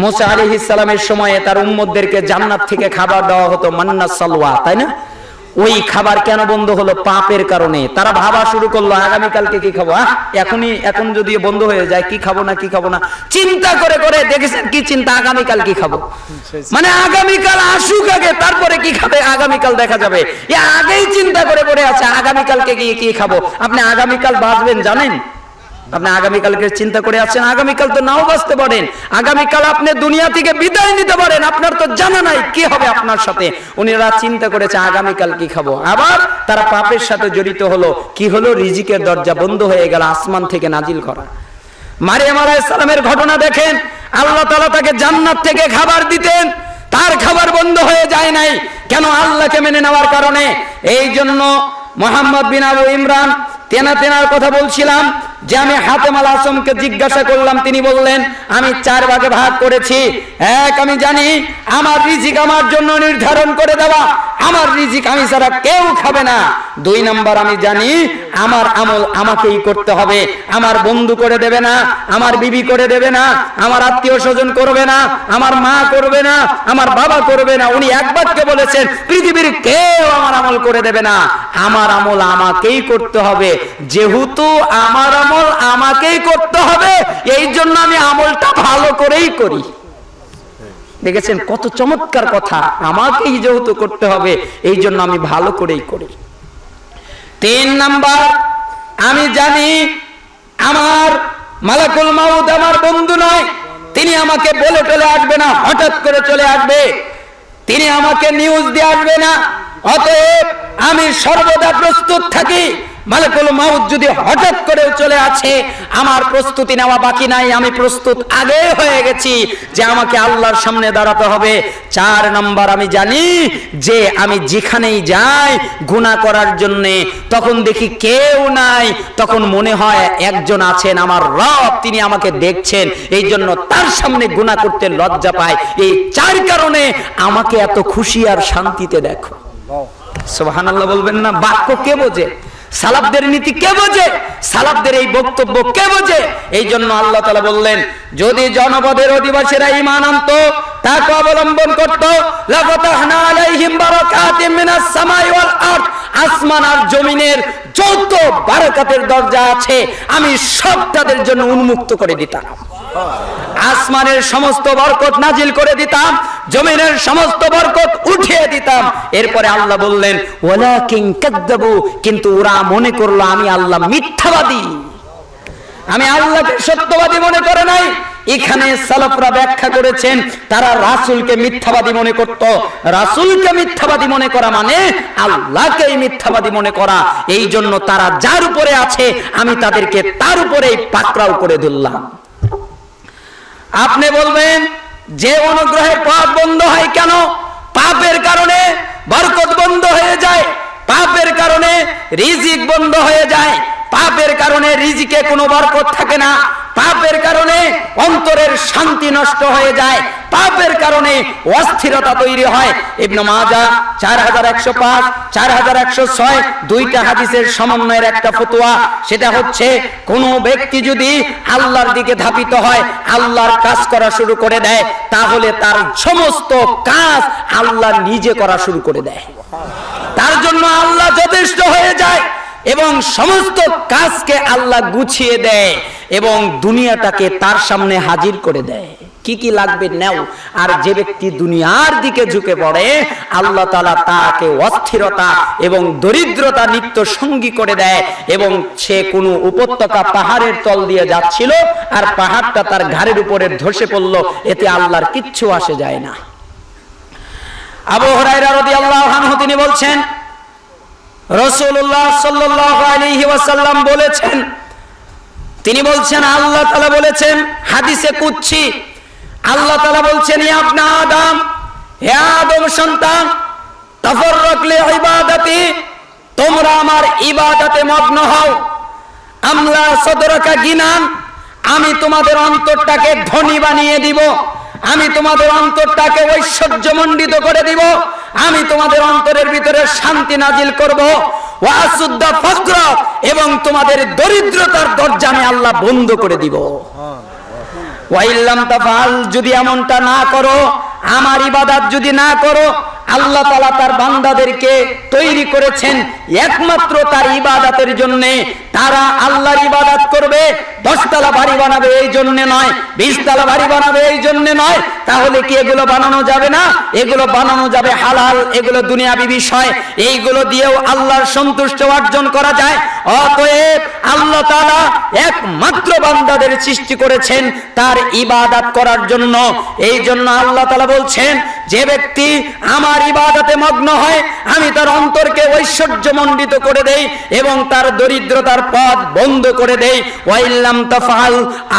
মুসা আলাইহিস সালামের সময়ে তার উম্মতদেরকে জান্নাত থেকে খাবার দেওয়া হতো মান্না সালওয়া, তাই না? ওই খাবার কেন বন্ধ হলো? পাপের কারণে। তারা ভাবা শুরু করলো আগামীকালকে কি খাবো, এখন যদি বন্ধ হয়ে যায় কি খাবো না কি খাবো না, চিন্তা করে করে দেখেছেন কি চিন্তা, আগামীকাল কি খাবো, মানে আগামীকাল আসুক আগে তারপরে কি খাবে আগামীকাল দেখা যাবে। আগেই চিন্তা করে করে আছে আগামীকালকে গিয়ে কি খাবো। আপনি আগামীকাল বাঁচবেন জানেন? আপনি আগামীকালকে চিন্তা করে আছেন, আগামীকাল তো নাও বাঁচতে পারেন, আগামীকাল আপনি দুনিয়া থেকে বিদায় নিতে পারেন, আপনার তো জানা নাই কি হবে আপনার সাথে। উনিরা চিন্তা করেছে আগামীকাল কি খাবো, আবার তারা পাপের সাথে জড়িত হলো। কি হলো? রিজিকের দরজা বন্ধ হয়ে গেল আসমান থেকে নাজিল করা। মারিয়াম আলাইহিস সালামের ঘটনা দেখেন, আল্লাহ তাআলা তাকে জান্নাত থেকে খাবার দিতেন, তার খাবার বন্ধ হয়ে যায় নাই কেন? আল্লাহকে মেনে নেওয়ার কারণে। এই জন্য মুহাম্মদ বিন আবু ইমরান তেনার কথা বলছিলাম যে আমি হাতেম আল আসমকে জিজ্ঞাসা করলাম, তিনি বললেন আমি 4 ভাগে ভাগ করেছি। এক, আমি জানি আমার রিজিক আমার জন্য নির্ধারণ করে দেওয়া, আমার রিজিক আমি ছাড়া কেউ খাবে না। 2 নাম্বার, আমি জানি আমার আমল আমাকেই করতে হবে, আমার বন্ধু করে দেবে না, আমার বিবি করে দেবে না, আমার আত্মীয় স্বজন করবে না, আমার মা করবে না, আমার বাবা করবে না। উনি এক বাক্যে বলেছেন পৃথিবীর কেউ আমার আমল করে দেবে না, আমার আমল আমাকেই করতে হবে। যেহেতু আমার আমল আমাকেই করতে হবে, এই জন্য আমি আমলটা ভালো করেই করি। দেখেছেন কত চমৎকার কথা, আমাকেই যেহেতু করতে হবে এই জন্য আমি ভালো করেই করি। 3 নাম্বার, আমি জানি আমার মালাকুল মাউত আমার বন্ধু নয়, তিনি আমাকে বলে চলে আসবে না, হঠাৎ করে চলে আসবে, তিনি আমাকে নিউজ দিয়ে আসবে না। অতএব আমি সর্বদা প্রস্তুত থাকি। মালাকুল মাউত যদি হঠাৎ করে চলে আসে, আমার প্রস্তুতি নেওয়া বাকি নাই, আমি প্রস্তুত আগে হয়ে গেছি যে আমাকে আল্লাহর সামনে দাঁড়াতে হবে। 4 নাম্বার, আমি জানি যে আমি যেখানেই যাই গুনাহ করার জন্য, তখন দেখি কেউ নাই, তখন মনে হয় একজন আছেন আমার রব, তিনি আমাকে দেখছেন, এই জন্য তার সামনে গুনাহ করতে লজ্জা পাই। এই 4 কারণে আমাকে এত খুশি আর শান্তিতে দেখো। সুবহানাল্লাহ বলবেন না? বাক্য কে বোঝে? সালাফদের নীতি কে বোঝে? সালাফদের এই বক্তব্য কে বোঝে? এই জন্য আল্লাহ তাআলা বললেন, যদি জনপদের অধিবাসীরা ঈমান আনতো, তাকে অবলম্বন করত, লাফাতাহনা আলাইহিম বারাকাতিম মিনাস সামাই ওয়াল আরদ, আসমান আর জমিনের যত বারাকাতের দরজা আছে আমি সব তাদের জন্য উন্মুক্ত করে দিতাম। আসমানের সমস্ত বরকত নাজিল করে দিতাম, জমিনের সমস্ত বরকত উঠিয়ে দিতাম। এরপরে আল্লাহ বললেন ওয়ালাকিন কাযযাবু, কিন্তু ওরা মনে করলো আমি আল্লাহ মিথ্যাবাদী, আমি আল্লাহকে সত্যবাদী মনে করে নাই। এখানে সালাফরা ব্যাখ্যা করেছেন তারা রাসূলকে মিথ্যাবাদী মনে করত। রাসূলকে মিথ্যাবাদী মনে করা মানে আল্লাহকেই মিথ্যাবাদী মনে করা। এই জন্য তারা যার উপরে আছে আমি তাদেরকে তার উপরেই পাকড়াও করে ধরলাম। আপনি বলবেন যে অনুগ্রহের পথ বন্ধ হয় কেন? পাপের কারণে বরকত বন্ধ হয়ে যায়, পাপের কারণে রিজিক বন্ধ হয়ে যায়, পাপের কারণে রিজিকে কোনো বরকত থাকে না, পাপের কারণে অন্তরের শান্তি নষ্ট হয়ে যায়, পাপের কারণে অস্থিরতা তৈরি হয়। ইবনে মাজাহ 4105 4106 দুইটা হাদিসের সমন্বয়ের একটা ফতোয়া। সেটা হচ্ছে কোন ব্যক্তি যদি আল্লাহর দিকে ধাবিত হয়, আল্লাহর কাজ করা শুরু করে দেয়, তাহলে তার সমস্ত কাজ আল্লাহ নিজে করা শুরু করে দেয়, তার জন্য আল্লাহ যথেষ্ট হয়ে যায় এবং সমস্ত কাজকে আল্লাহ গুছিয়ে দেয় এবং দুনিয়াটাকে তার সামনে হাজির করে দেয়। কি কি লাগবে নাও। আর যে ব্যক্তি দুনিয়ার দিকে ঝুঁকে পড়ে, আল্লাহ তাআলা তাকে অস্থিরতা এবং দরিদ্রতা নিত্য সঙ্গী করে দেয় এবং সে কোনো উপত্যকা পাহাড়ের তল দিয়ে যাচ্ছিল আর পাহাড়টা তার ঘাড়ের উপরে ধসে পড়ল, এতে আল্লাহর কিচ্ছু আসে যায় না। আবু হুরায়রা রাদিয়াল্লাহু আনহু তিনি বলছেন রাসূলুল্লাহ সাল্লাল্লাহু আলাইহি ওয়াসাল্লাম বলেছেন, তিনি বলছেন আল্লাহ তাআলা বলেছেন হাদিসে কুদসি, আল্লাহ তাআলা বলছেন ইয়া ইবনে আদম, হে আদম সন্তান, তাফাররাক লি ইবাদাতি, তোমরা আমার ইবাদতে মগ্ন হও, আমলা সদরাকা গিনান, আমি তোমাদের অন্তরটাকে ধনী বানিয়ে দিব, আমি তোমাদের অন্তরটাকে ঐশ্বর্যমণ্ডিত করে দিব, আমি তোমাদের অন্তরের ভিতরে শান্তি নাজিল করব, ওয়াসুদ্দা ফাকরা, এবং তোমাদের দরিদ্রতার দরজা আমি আল্লাহ বন্ধ করে দিব। ওয়া ইল্লাম তাফআল, যদি এমনটা না করো, আমার ইবাদত যদি না করো, আল্লাহ তাআলা তার বান্দাদেরকে তৈরি করেছেন একমাত্র তার ইবাদতের জন্য। তারা আল্লাহর ইবাদত করবে, 10 তলা বাড়ি বানাবে এই জন্য নয়, 20 তলা বাড়ি বানাবে এই জন্য নয়। তাহলে কি এগুলো বানানো যাবে না? এগুলো বানানো যাবে হালাল, এগুলো দুনিয়াবি বিষয়, এইগুলো দিয়েও আল্লাহর সন্তুষ্টি অর্জন করা যায়। অতএব আল্লাহ তাআলা একমাত্র বান্দাদের সৃষ্টি করেছেন তার ইবাদত করার জন্য। এই জন্য আল্লাহ তাআলা বলছেন, যে ব্যক্তি আমার ইবাদতে মগ্ন হয়, আমি তার অন্তরকে ঐশ্বর্যমণ্ডিত করে দেই এবং তার দরিদ্রতার পথ বন্ধ করে দেই। ওয়া ইল্লাম তাফআল,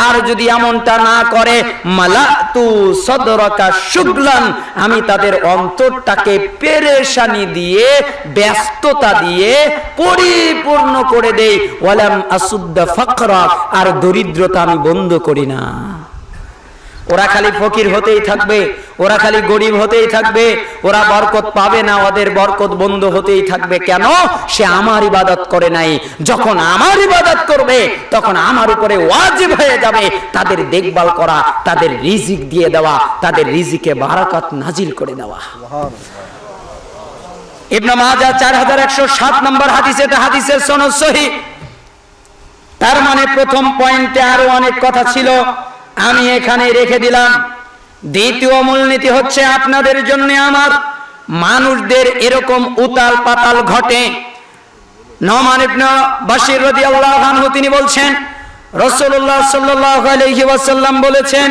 আর যদি এমনটা না করে, মালাতু সদরাকা শুগলান, আমি তাদের অন্তরটাকে পেরেশানি দিয়ে, ব্যস্ততা দিয়ে পরিপূর্ণ করে দেই। ওয়ালাম আসুদ্দা ফাকরা, আর দরিদ্রতা আমি বন্ধ করি না। ওরা খালি ফকির হতেই থাকবে, ওরা খালি গরিব হতেই থাকবে, ওরা বরকত পাবে না, ওদের বরকত বন্ধ হতেই থাকবে। কেন? সে আমার ইবাদত করে নাই। যখন আমার ইবাদত করবে, তখন আমার উপরে ওয়াজিব হয়ে যাবে তাদের দেখভাল করা, তাদের রিজিক দিয়ে দেওয়া, তাদের রিজিকে বারাকাত নাজিল করে দেওয়া। ইবনে মাজাহ 4107 নম্বর হাদিস, এটা হাদিসের সনদ সহিহ। তার মানে প্রথম পয়েন্টে আরো অনেক কথা ছিল, আমি এখানে রেখে দিলাম। দ্বিতীয় মূলনীতি হচ্ছে, আপনাদের জন্য আমার মানুষদের এরকম উতাল পাতাল ঘটে। নোমান ইবনে বাশির রাদিয়াল্লাহু আনহু তিনি বলছেন, রাসূলুল্লাহ সাল্লাল্লাহু আলাইহি ওয়াসাল্লাম বলেছেন,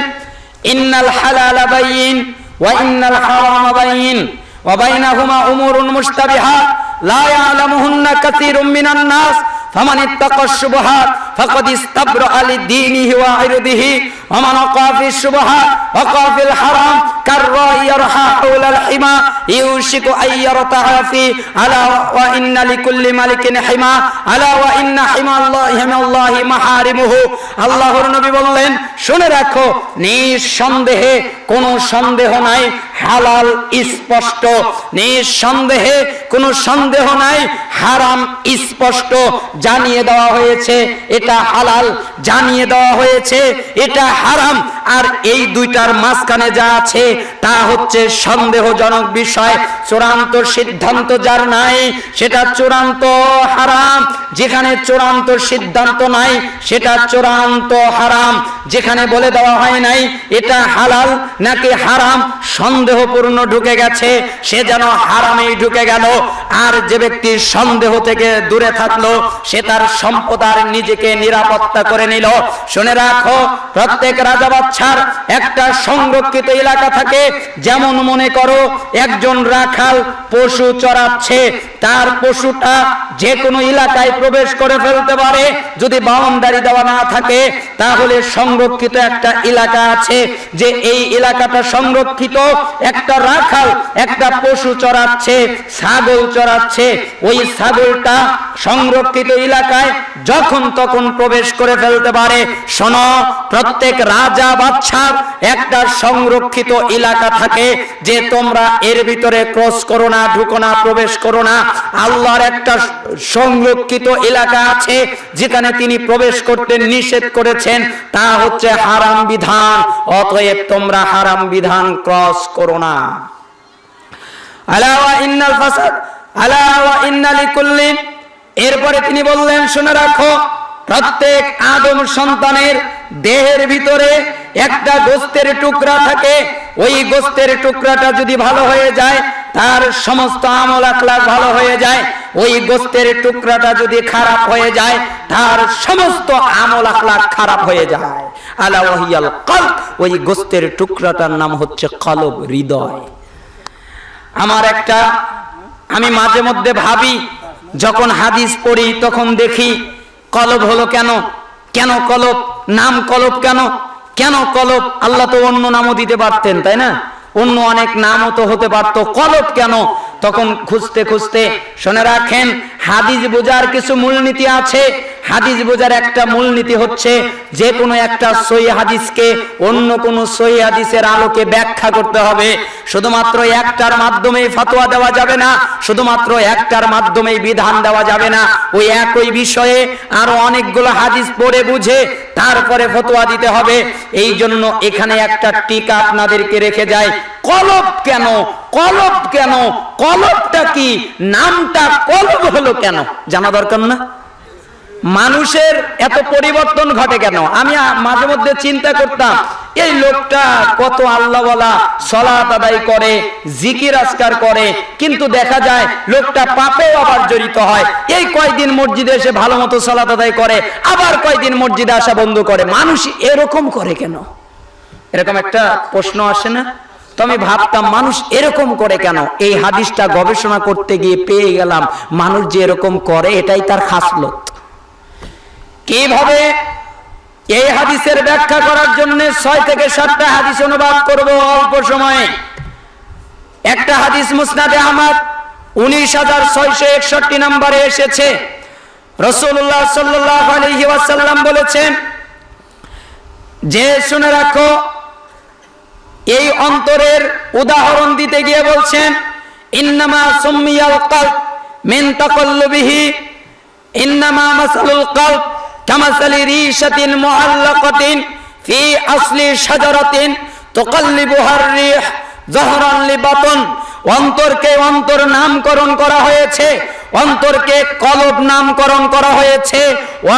ইন্নাল হালালা বাইয়িন ওয়া ইন্নাল হারামা বাইয়িন ওয়া বাইনাহুমা উমুরুন মুশতাবিহাত লা ইয়ালামুহুন্না কাসীরুম মিনান নাস ফামান ইত্তাকা শুবহাত ফাকাদ ইস্তাবরা লিদীনিহি ওয়া ইরদিহি ওয়া মান ওয়াকা ফিশ শুবহাত ওয়াকা ফিল হারাম কাররাই ইয়ারহা হাওলাল হিমা ইউশিকু আইয়ারতাহা ফি আলা ওয়া ইন্না লিকুল্লি মালিকিন হিমা আলা ওয়া ইন্না হিমাল্লাহি মাহারিমুহু। আল্লাহর নবী বললেন, শুনে রাখো, নিঃসন্দেহে, কোনো সন্দেহ নাই, হালাল স্পষ্ট। নিঃসন্দেহে, কোনো সন্দেহ নাই, হারাম স্পষ্ট। জানিয়ে দেওয়া হয়েছে এটা হালাল, জানিয়ে দেওয়া হয়েছে এটা হারাম। আর এই দুইটার মাঝখানে যা আছে তা হচ্ছে সন্দেহজনক বিষয়। চূড়ান্ত সিদ্ধান্ত যার নাই, সেটা চূড়ান্ত হারাম। যেখানে চূড়ান্ত সিদ্ধান্ত নাই, সেটা চূড়ান্ত হারাম। যেখানে বলে দেওয়া হয় নাই এটা হালাল নাকি হারাম, সন্দেহপূর্ণ ঢুকে গেছে, সে যেন হারামেই ঢুকে গেল। আর যে ব্যক্তি সন্দেহ থেকে দূরে থাকলো, সে তার সম্পদ আর নিজেকে নিরাপত্তা করে নিল। শুনে রাখো, প্রত্যেক রাজা বাদশার একটা সংরক্ষিত এলাকা থাকে। যেমন মনে করো, একজন রাখাল পশু চড়াচ্ছে, তার পশুটা যে কোনো এলাকায় প্রবেশ করে ফেলতে পারে। যদি বাউন্ডারি দেওয়া না থাকে, তাহলে সংরক্ষিত একটা এলাকা আছে, যে এই এলাকাটা সংরক্ষিত। একটা রাখাল একটা পশু চড়াচ্ছে, ছাগল চড়াচ্ছে, ওই ছাগলটা সংরক্ষিত এলাকায় যখন তখন প্রবেশ করে ফেলতে পারে। শোনো, প্রত্যেক রাজা বাদশার একটা সংরক্ষিত এলাকা থাকে, যে তোমরা এর ভিতরে ক্রস করো না, ঢুকো না, প্রবেশ করো না। আল্লাহর একটা সংরক্ষিত এলাকা আছে, যেখানে তিনি প্রবেশ করতে নিষেধ করেছেন, তা হচ্ছে হারাম বিধান। অতএব তোমরা হারাম বিধান ক্রস করো না। আলা ওয়া ইন্নাল ফাসাদ আলা ওয়া ইন্না লিকুল্লি, এরপরে তিনি বললেন, শুনে রাখো, প্রত্যেক আদম সন্তানের দেহের ভিতরে একটা গোস্তের টুকরা থাকে। ওই গোস্তের টুকরাটা যদি ভালো হয়ে যায়, তার সমস্ত আমল আখলাক ভালো হয়ে যায়। ওই গোস্তের টুকরাটা যদি খারাপ হয়ে যায়, তার সমস্ত আমল আখলাক খারাপ হয়ে যায়। আলা ওয়াহিয়াল কলব, ওই গোস্তের টুকরাটার নাম হচ্ছে কলব, হৃদয়। আমি মাঝে মধ্যে ভাবি, যখন হাদিস পড়ি তখন দেখি, কলব হলো কেন? কেন কলব? নাম কলব কেন? কেন কলব? আল্লাহ তো অন্য নামও দিতে পারতেন, তাই না? অন্য অনেক নামও তো হতে পারতো, কলব কেন? তখন খুঁজতে খুঁজতে, শুনে রাখেন, হাদিস বোঝার কিছু মূলনীতি আছে। হাদিস বোঝার একটা মূলনীতি হচ্ছে যে কোনো একটা সহিহ হাদিসকে অন্য কোনো সহিহ হাদিসের আলোকে ব্যাখ্যা করতে হবে। শুধুমাত্র একটার মাধ্যমেই ফতোয়া দেওয়া যাবে না, শুধুমাত্র একটার মাধ্যমেই বিধান দেওয়া যাবে না। ওই একই বিষয়ে আরো অনেকগুলো হাদিস পড়ে বুঝে তারপরে ফতোয়া দিতে হবে। এই জন্য এখানে একটা টিকা আপনাদেরকে রেখে যায়, কলব কেন, কলব কেন, কলবটা কি, নামটা কলব হলো কেন জানা দরকার না? মানুষের এত পরিবর্তন ঘটে কেন? আমি মাঝে মধ্যে চিন্তা করতাম, এই লোকটা কত আল্লাহওয়ালা, সালাত আদায় করে, জিকির আজকার করে, কিন্তু দেখা যায় লোকটা পাপেও আবার জড়িত হয়। এই কয়দিন মসজিদে এসে ভালো মতো সালাত আদায় করে, আবার কয়দিন মসজিদে আসা বন্ধ করে। মানুষ এরকম করে কেন? এরকম একটা প্রশ্ন আসে না? তো আমি ভাবতাম মানুষ এরকম করে কেন। এই হাদিসটা গবেষণা করতে গিয়ে পেয়ে গেলাম মানুষ যে এরকম করে এটাই তার খাসলত। কিভাবে? এই হাদিসের ব্যাখ্যা করার জন্য 6 থেকে 7টা হাদিস অনুবাদ করব অল্প সময়ে। একটা হাদিস মুসনাদে আহমদ 19661 নম্বরে এসেছে। রাসূলুল্লাহ সাল্লাল্লাহু আলাইহি ওয়াসাল্লাম বলেছেন যে, শুনে রাখো, এই অন্তরের উদাহরণ দিতে গিয়ে বলছেন, ইন্নামা সুম্মিয়াল কলব মিন তাকাল্লুবিহি, ইন্নামা মাসালুল কলব কামাসালি রিশাতিন মুআল্লাকাতিন ফি আসলি শাজারাতিন তুকাল্লিবুহার রিহ যহরান লিবাতন। অন্তরকে অন্তর নামকরণ করা হয়েছে, অন্তরকে কলব নামকরণ করা হয়েছে।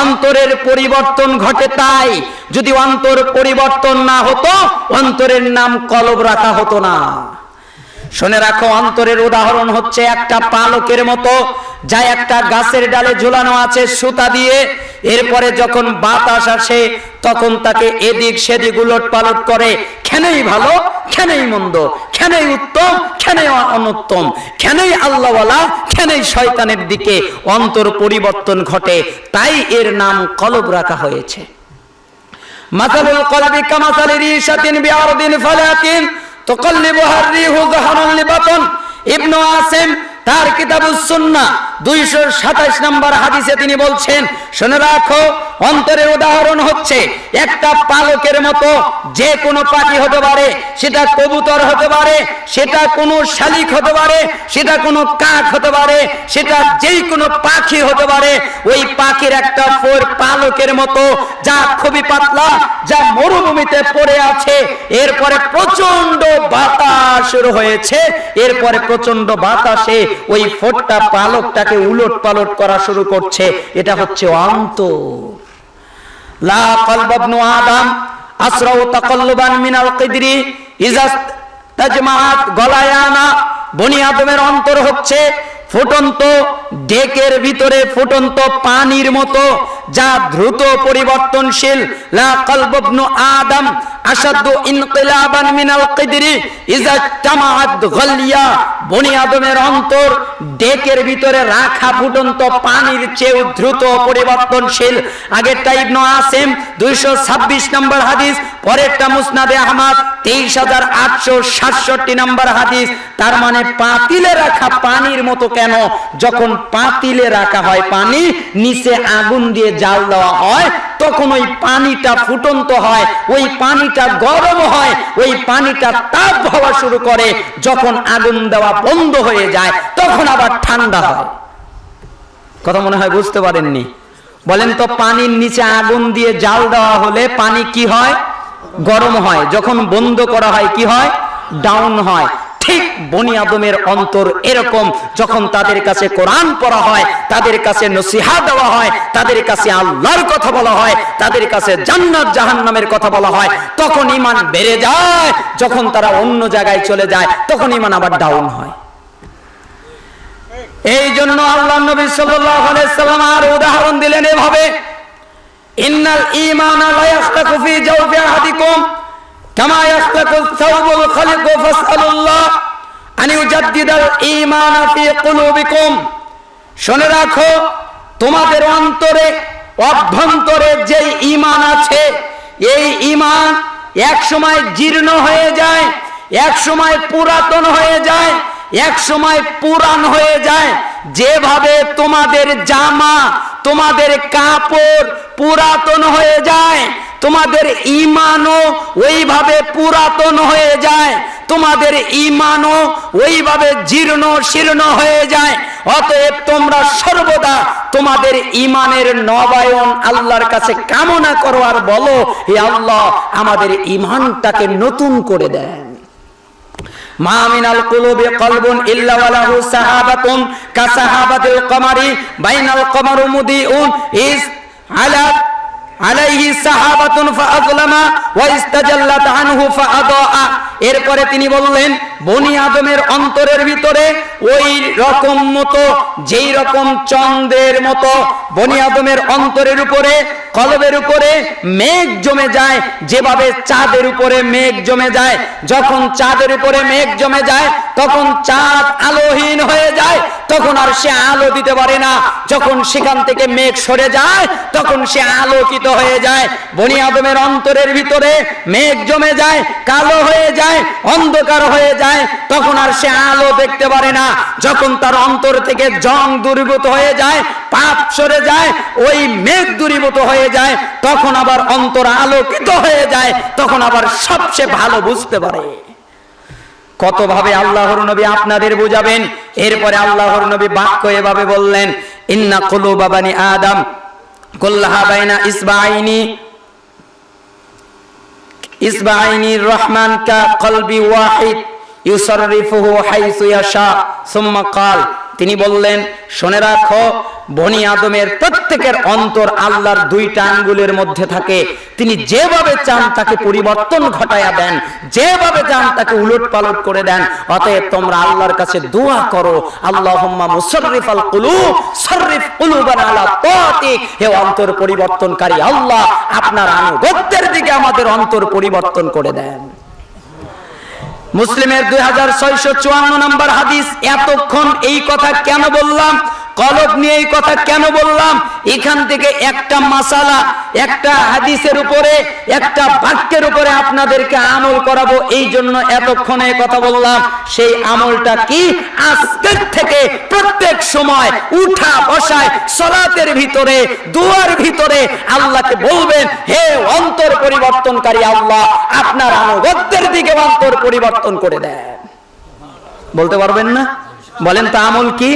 অন্তরের পরিবর্তন ঘটে তাই। যদি অন্তর পরিবর্তন না হতো অন্তরের নাম কলব রাখা হতো না। শুনে রাখো, অন্তরের উদাহরণ হচ্ছে একটা পালকের মতো, যা একটা গাছের ডালে ঝুলানো আছে সুতা দিয়ে। এরপরে যখন বাতাস আসে তখন তাকে এদিক সেদিক উলট পালট করে, খেনেই ভালো, খেনেই মন্দ, খেনেই উত্তম, খেনেই অনুত্তম, খেনেই আল্লাহওয়ালা, খেনেই শয়তানের দিকে অন্তর পরিবর্তন ঘটে। তাই এর নাম কলব রাখা হয়েছে। মাসালুল কলবি কামাসালি রিশাতিন বিআরদিন ফালাতিন তুকাল্লিবুহার রিহু যহরান লিবাতন। ইবনে আসিম তার কিতাবুস সুন্নাহ 227 নম্বর হাদিসে তিনি বলছেন, শুনে রাখো, অন্তরের উদাহরণ হচ্ছে একটা পালকের মতো। যে কোনো পাখি হতে পারে, সেটা কবুতর হতে পারে, সেটা কোনো শালিক হতে পারে, সেটা কোনো কাক হতে পারে, সেটা যেই কোনো পাখি হতে পারে। ওই পাখির একটা ফোর পালকের মতো, যা খুবই পাতলা, যা মরুভূমিতে পড়ে আছে। এরপরে প্রচন্ড বাতাস শুরু হয়েছে, এরপরে প্রচন্ড বাতাসে ওই ফোরটা পালকটাকে উলট পালট করা শুরু করছে। এটা হচ্ছে অন্তর। লা কলব ইবনু আদম আসরাউ তাকাল্লুবান মিনাল কিদরি ইজা তাজমাআত গলায়ানা। বনি আদমের অন্তর হচ্ছে ফুটন্ত ডেকের ভিতরে ফুটন্ত পানির মতো, যা দ্রুত পরিবর্তনশীল। লা কলব ইবনু আদম আশাদ্দু ইনকিলাবান মিনাল কিদরি ইজা তামাআত গালিয়া। বনি আদমের অন্তর ডেকের ভিতরে রাখা ফুটন্ত পানির চেয়ে দ্রুত পরিবর্তনশীল। আগেরটা ইবনে আসিম 226 নম্বর হাদিস, পরেরটা মুসনাদে আহমদ 23867 নম্বর হাদিস। তার মানে পাতিলে রাখা পানির মতো কেন? যখন পাতিলে রাখা হয় পানি, নিচে আগুন দিয়ে জাল দেওয়া হয়, তখন ওই পানিটা ফুটন্ত হয়, ওই পানিটা গরম হয়, ওই পানিটা তাপ হওয়া শুরু করে। যখন আগুন দেওয়া বন্ধ হয়ে যায় তখন আবার ঠান্ডা হয়। কথা মনে হয় বুঝতে পারেননি? বলেন তো, পানির নিচে আগুন দিয়ে জাল দেওয়া হলে পানি কি হয়? গরম হয়। যখন বন্ধ করা হয় কি হয়? ডাউন হয়। ঠিক বনি আদমের অন্তর এরকম। যখন তাদের কাছে কোরআন পড়া হয়, তাদের কাছে নসিহত দেওয়া হয়, তাদের কাছে আল্লাহর কথা বলা হয়, তাদের কাছে জান্নাত জাহান্নামের কথা বলা হয়, তখন ঈমান বেড়ে যায়। যখন তারা অন্য জায়গায় চলে যায় তখন ঈমান আবার ডাউন হয়। এই জন্য আল্লাহর নবী সাল্লাল্লাহু আলাইহি সাল্লাম আর উদাহরণ দিলেন এভাবে, ইন্নাল ঈমানা লা ইয়াখলাকু ফি জাওফি আহাদিকুম কামা ইয়াখলাকু সাওবুল খালিকু ফাসআলুল্লাহ আন ইউজাদ্দিদাল ঈমানা ফি কুলুবিকুম। শুনে রাখো, তোমাদের অন্তরে অভ্যন্তরে যে ঈমান আছে, এই ঈমান এক সময় জীর্ণ হয়ে যায়, এক সময় পুরাতন হয়ে যায়, এক সময় পুরান হয়ে যায়। যেভাবে তোমাদের জামা তোমাদের কাপড় পুরাতন হয়ে যায়, তোমাদের ঈমানও ওইভাবে পুরাতন হয়ে যায়, তোমাদের ঈমানও ওইভাবে জীর্ণ শীর্ণ হয়ে যায়। অতএব তোমরা সর্বদা তোমাদের ঈমানের নবায়ন আল্লাহর কাছে কামনা করো আর বলো, হে আল্লাহ আমাদের ঈমানটাকে নতুন করে দেন। মা মিনাল কুলুবি কলবুন ইল্লা ওয়ালাহু সাহাবাতুন কাসাহাবাতিল কমারি বাইনাল কমারু মুদিউন ইস আলাইহি সাহাবাতুন ফাআযলামা ওয়া ইস্তাজাল্লাত আনহু ফাআদাআ। এরপরে তিনি বললেন, বনি আদমের অন্তরের ভিতরে ওই রকম মতো, যেই রকম চন্দ্রের মতো বনি আদমের অন্তরের উপরে, কলবের উপরে মেঘ জমে যায়, যেভাবে চাঁদের উপরে মেঘ জমে যায়। যখন চাঁদের উপরে মেঘ জমে যায় তখন চাঁদ আলোহীন হয়ে যায়, তখন আর সে আলো দিতে পারে না। যখন সেখান থেকে মেঘ সরে যায় তখন সে আলোকিত হয়ে যায়। বনি আদমের অন্তরের ভিতরে মেঘ জমে যায়, কালো হয়ে যায়, অন্ধকার হয়ে যায়, তখন আর সে আলো দেখতে পারে না। যখন তার অন্তর থেকে জং দূরীভূত হয়ে যায়, পাপ সরে যায়, ওই মেঘ দূরীভূত হয়ে যায়, তখন আবার অন্তর আলোকিত হয়ে যায়, তখন আবার সবচেয়ে ভালো বুঝতে পারে। কতভাবে আল্লাহর নবী আপনাদের বুঝাবেন। এরপরে আল্লাহর নবী বাক্য এভাবে বললেন, ইন্না কুলুবা বানি আদম কুল্লাহা বাইনা ইসবাইনি রহমান কা কলবি ওয়াহিদ ইউসাররিফুহু হাইসু ইয়াশা সুম্মা ক্বাল। তিনি বললেন, শুনে রাখো, বনি আদমের প্রত্যেকের অন্তর আল্লাহর দুইটা আঙ্গুলের মধ্যে থাকে। তিনি যেভাবে চান তাকে পরিবর্তন ঘটায়া দেন, যেভাবে চান তাকে উলট পালট করে দেন। অতএব তোমরা আল্লাহর কাছে দোয়া করো, আল্লাহুম্মা মুসাররিফাল কুলুব সাররিফ কুলুবানা আলা তাআতিক। হে অন্তর পরিবর্তনকারী আল্লাহ, আপনার আনুগত্যের দিকে আমাদের অন্তর পরিবর্তন করে দেন। মুসলিমের 2654 নম্বর হাদিস। এতক্ষণ এই কথা কেন বললাম, কলব নিয়ে এই কথা কেন বললাম? এখান থেকে একটা মাসালা, একটা হাদিসের উপরে, একটা বাক্যের উপরে আপনাদেরকে আমল করাবো, এই জন্য এতক্ষণে কথা বললাম। সেই আমলটা কি? আজকের থেকে প্রত্যেক সময় উঠা বসায়, সালাতের ভিতরে, দুয়ার ভিতরে আল্লাহকে বলবেন, হে অন্তর পরিবর্তনকারী আল্লাহ, আপনার আনুগত্যের দিকে অন্তর পরিবর্তন করে দেন। বলতে পারবেন না? বলেন তো আমল কি?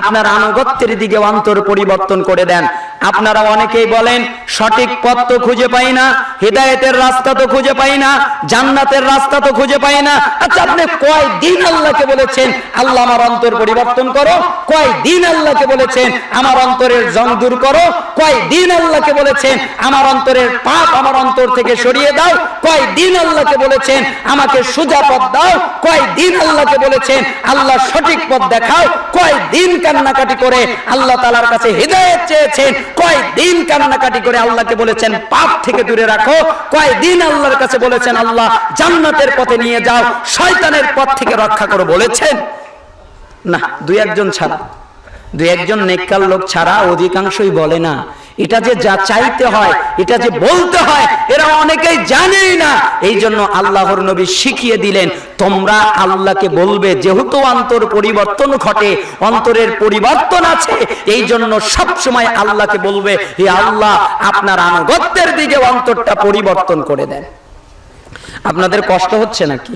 আপনার আনুগত্যের দিকে অন্তর পরিবর্তন করে দেন। আপনারা অনেকেই বলেন, সঠিক পথ তো খুঁজে পাই না, হিদায়াতের রাস্তা তো খুঁজে পাই না, জান্নাতের রাস্তা তো খুঁজে পাই না। আচ্ছা, আপনি কয়দিন আল্লাহকে বলেছেন, আল্লাহ আমার অন্তর পরিবর্তন করো? কয়দিন আল্লাহকে বলেছেন, আমার অন্তরের জং দূর করো? কয়দিন আল্লাহকে বলেছেন, আমার অন্তরের পাপ আমার অন্তর থেকে সরিয়ে দাও? কয়দিন আল্লাহকে বলেছেন, আমাকে সোজা পথ দাও? কয়দিন আল্লাহকে বলেছেন, আল্লাহ সঠিক পথ দেখাও? কয়দিন কান্নাকাটি করে আল্লাহ তাআলার কাছে হিদায়াত চেয়েছেন? কয়দিন কান্নাকাটি করে আল্লাহকে বলেছেন পাপ থেকে দূরে রাখো? কয়দিন আল্লাহর কাছে বলেছেন, আল্লাহ জান্নাতের পথে নিয়ে যাও, শয়তানের পথ থেকে রক্ষা করো বলেছেন? না, দুই একজন ছাড়া, দুই একজন নেককার লোক ছাড়া অধিকাংশই বলে না। এটা যে যা চাইতে হয়, এটা যে বলতে হয়, এরা অনেকেই জানেই না। এই জন্য আল্লাহর নবী শিখিয়ে দিলেন, তোমরা আল্লাহকে বলবে, যেহেতু অন্তর পরিবর্তন ঘটে, অন্তরের পরিবর্তন আছে, এই জন্য সব সময় আল্লাহকে বলবে, হে আল্লাহ, আপনার আনুগত্যের দিকে অন্তরটা পরিবর্তন করে দেন। আপনাদের কষ্ট হচ্ছে নাকি?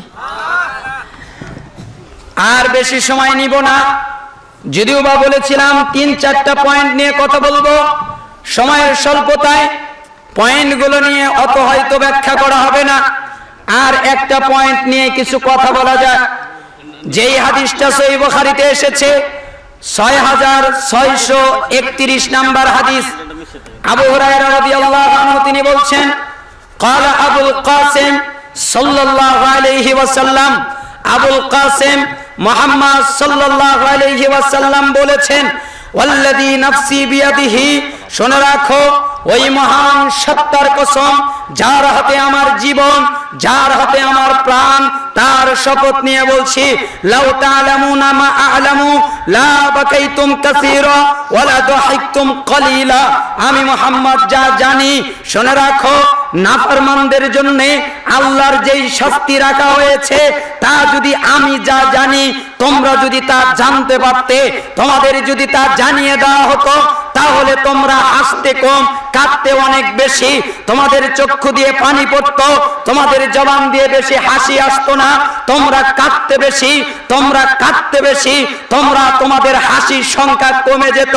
আর বেশি সময় নিব না, যদিও বা বলেছিলাম 3-4টা পয়েন্ট নিয়ে কথা বলবো। সময়ের স্বল্পতায় পয়েন্টগুলো নিয়ে অত হয়তো ব্যাখ্যা করা হবে না। আর একটা পয়েন্ট নিয়ে কিছু কথা বলা যায়। যেই হাদিসটা সহিহ বুখারীতে এসেছে, 6631 নাম্বার হাদিস, আবু হুরায়রা রাদিয়াল্লাহু আনহু তিনি বলছেন, ক্বালা আবুল কাসিম সাল্লাল্লাহু আলাইহি ওয়াসাল্লাম, আবুল কাসিম মুহাম্মদ সাল্লাল্লাহু আলাইহি ওয়াসাল্লাম বলেছেন, ওয়াল্লাযী নাফসি বিয়াদিহি, শুনে রাখো, ওই মহান সত্তার কসম, যার হাতে আমার জীবন, যার হাতে আমার প্রাণ, তার শপথ নিয়ে বলছি, লাউ তা'লামুনা মা আ'লামু লা বাকাইতুম কাসীরা ওয়া লা দাহিকতুম কলিলা। আমি মুহাম্মদ যা জানি, শুনে রাখো, নাফরমানদের জন্য আল্লাহর যেই শাস্তি রাখা হয়েছে, তা যদি আমি যা জানি, তোমরা যদি তা জানতে পারতে, তোমাদের যদি তা জানিয়ে দেওয়া হতো, তাহলে তোমরা হাসতে কম, কাঁদতে অনেক বেশি। তোমাদের চক্ষু দিয়ে পানি পড়তো, তোমাদের জবান দিয়ে বেশি হাসি আসতো না। তোমরা কাঁদতে বেশি, তোমরা কাঁদতে বেশি, তোমাদের হাসির সংখ্যা কমে যেত।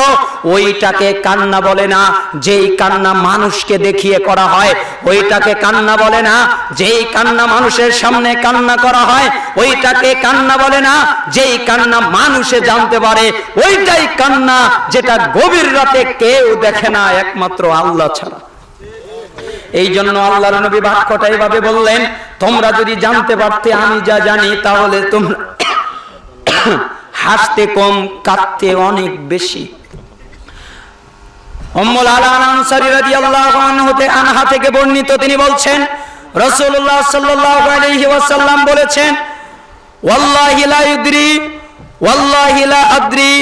ওইটাকে কান্না বলে না। যেই কান্না মানুষকে দেখিয়ে করা হয় ওইটাকে কান্না বলে না। যেই কান্না মানুষের সামনে কান্না করা হয় ওইটাকে কান্না বলে না। যেই কান্না মানুষে জানতে পারে ওইটাই কান্না, যেটা গভীর রাতে কেউ দেখে না একমাত্র আল্লাহ ছাড়া। এই জন্য আল্লাহর নবী বাক্যটা এইভাবে বললেন, তোমরা যদি জানতে পারতে আমি যা জানি তাহলে তোমরা হাসতে কম, কাঁদতে অনেক বেশি। উম্মুল আলা আনসারী রাদিয়াল্লাহু আনহা থেকে বর্ণিত, তিনি বলছেন রাসূলুল্লাহ সাল্লাল্লাহু আলাইহি ওয়াসাল্লাম বলেছেন, ওয়াল্লাহি লা ইদরি ওয়াল্লাহি লা আদরি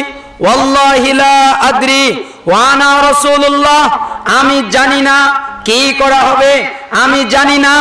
ওয়াল্লাহি লা আদরি ওয়া আনা রাসূলুল্লাহ, আমি জানি না কি করা হবে, আমি জানি না,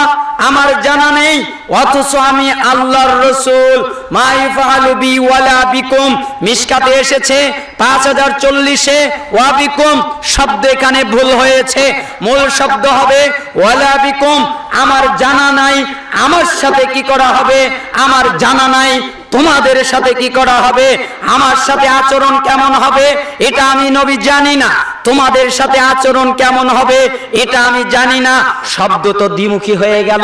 আমার জানা নেই, অথচ আমি আল্লাহর রাসূল। মা ইফআলু বি ওয়ালা বিকুম, মিশকাতে এসেছে 5040-এ ওয়া বিকুম শব্দ এখানে ভুল হয়েছে, মূল শব্দ হবে ওয়ালা বিকুম, আমার জানা নাই আমার সাথে কি করা হবে, আমার জানা নাই তোমাদের সাথে কি করা হবে, আমার সাথে আচরণ কেমন হবে এটা আমি নবী জানি না, তোমাদের সাথে আচরণ কেমন হবে এটা আমি জানি না। শব্দ তো দ্বিমুখী হয়ে গেল।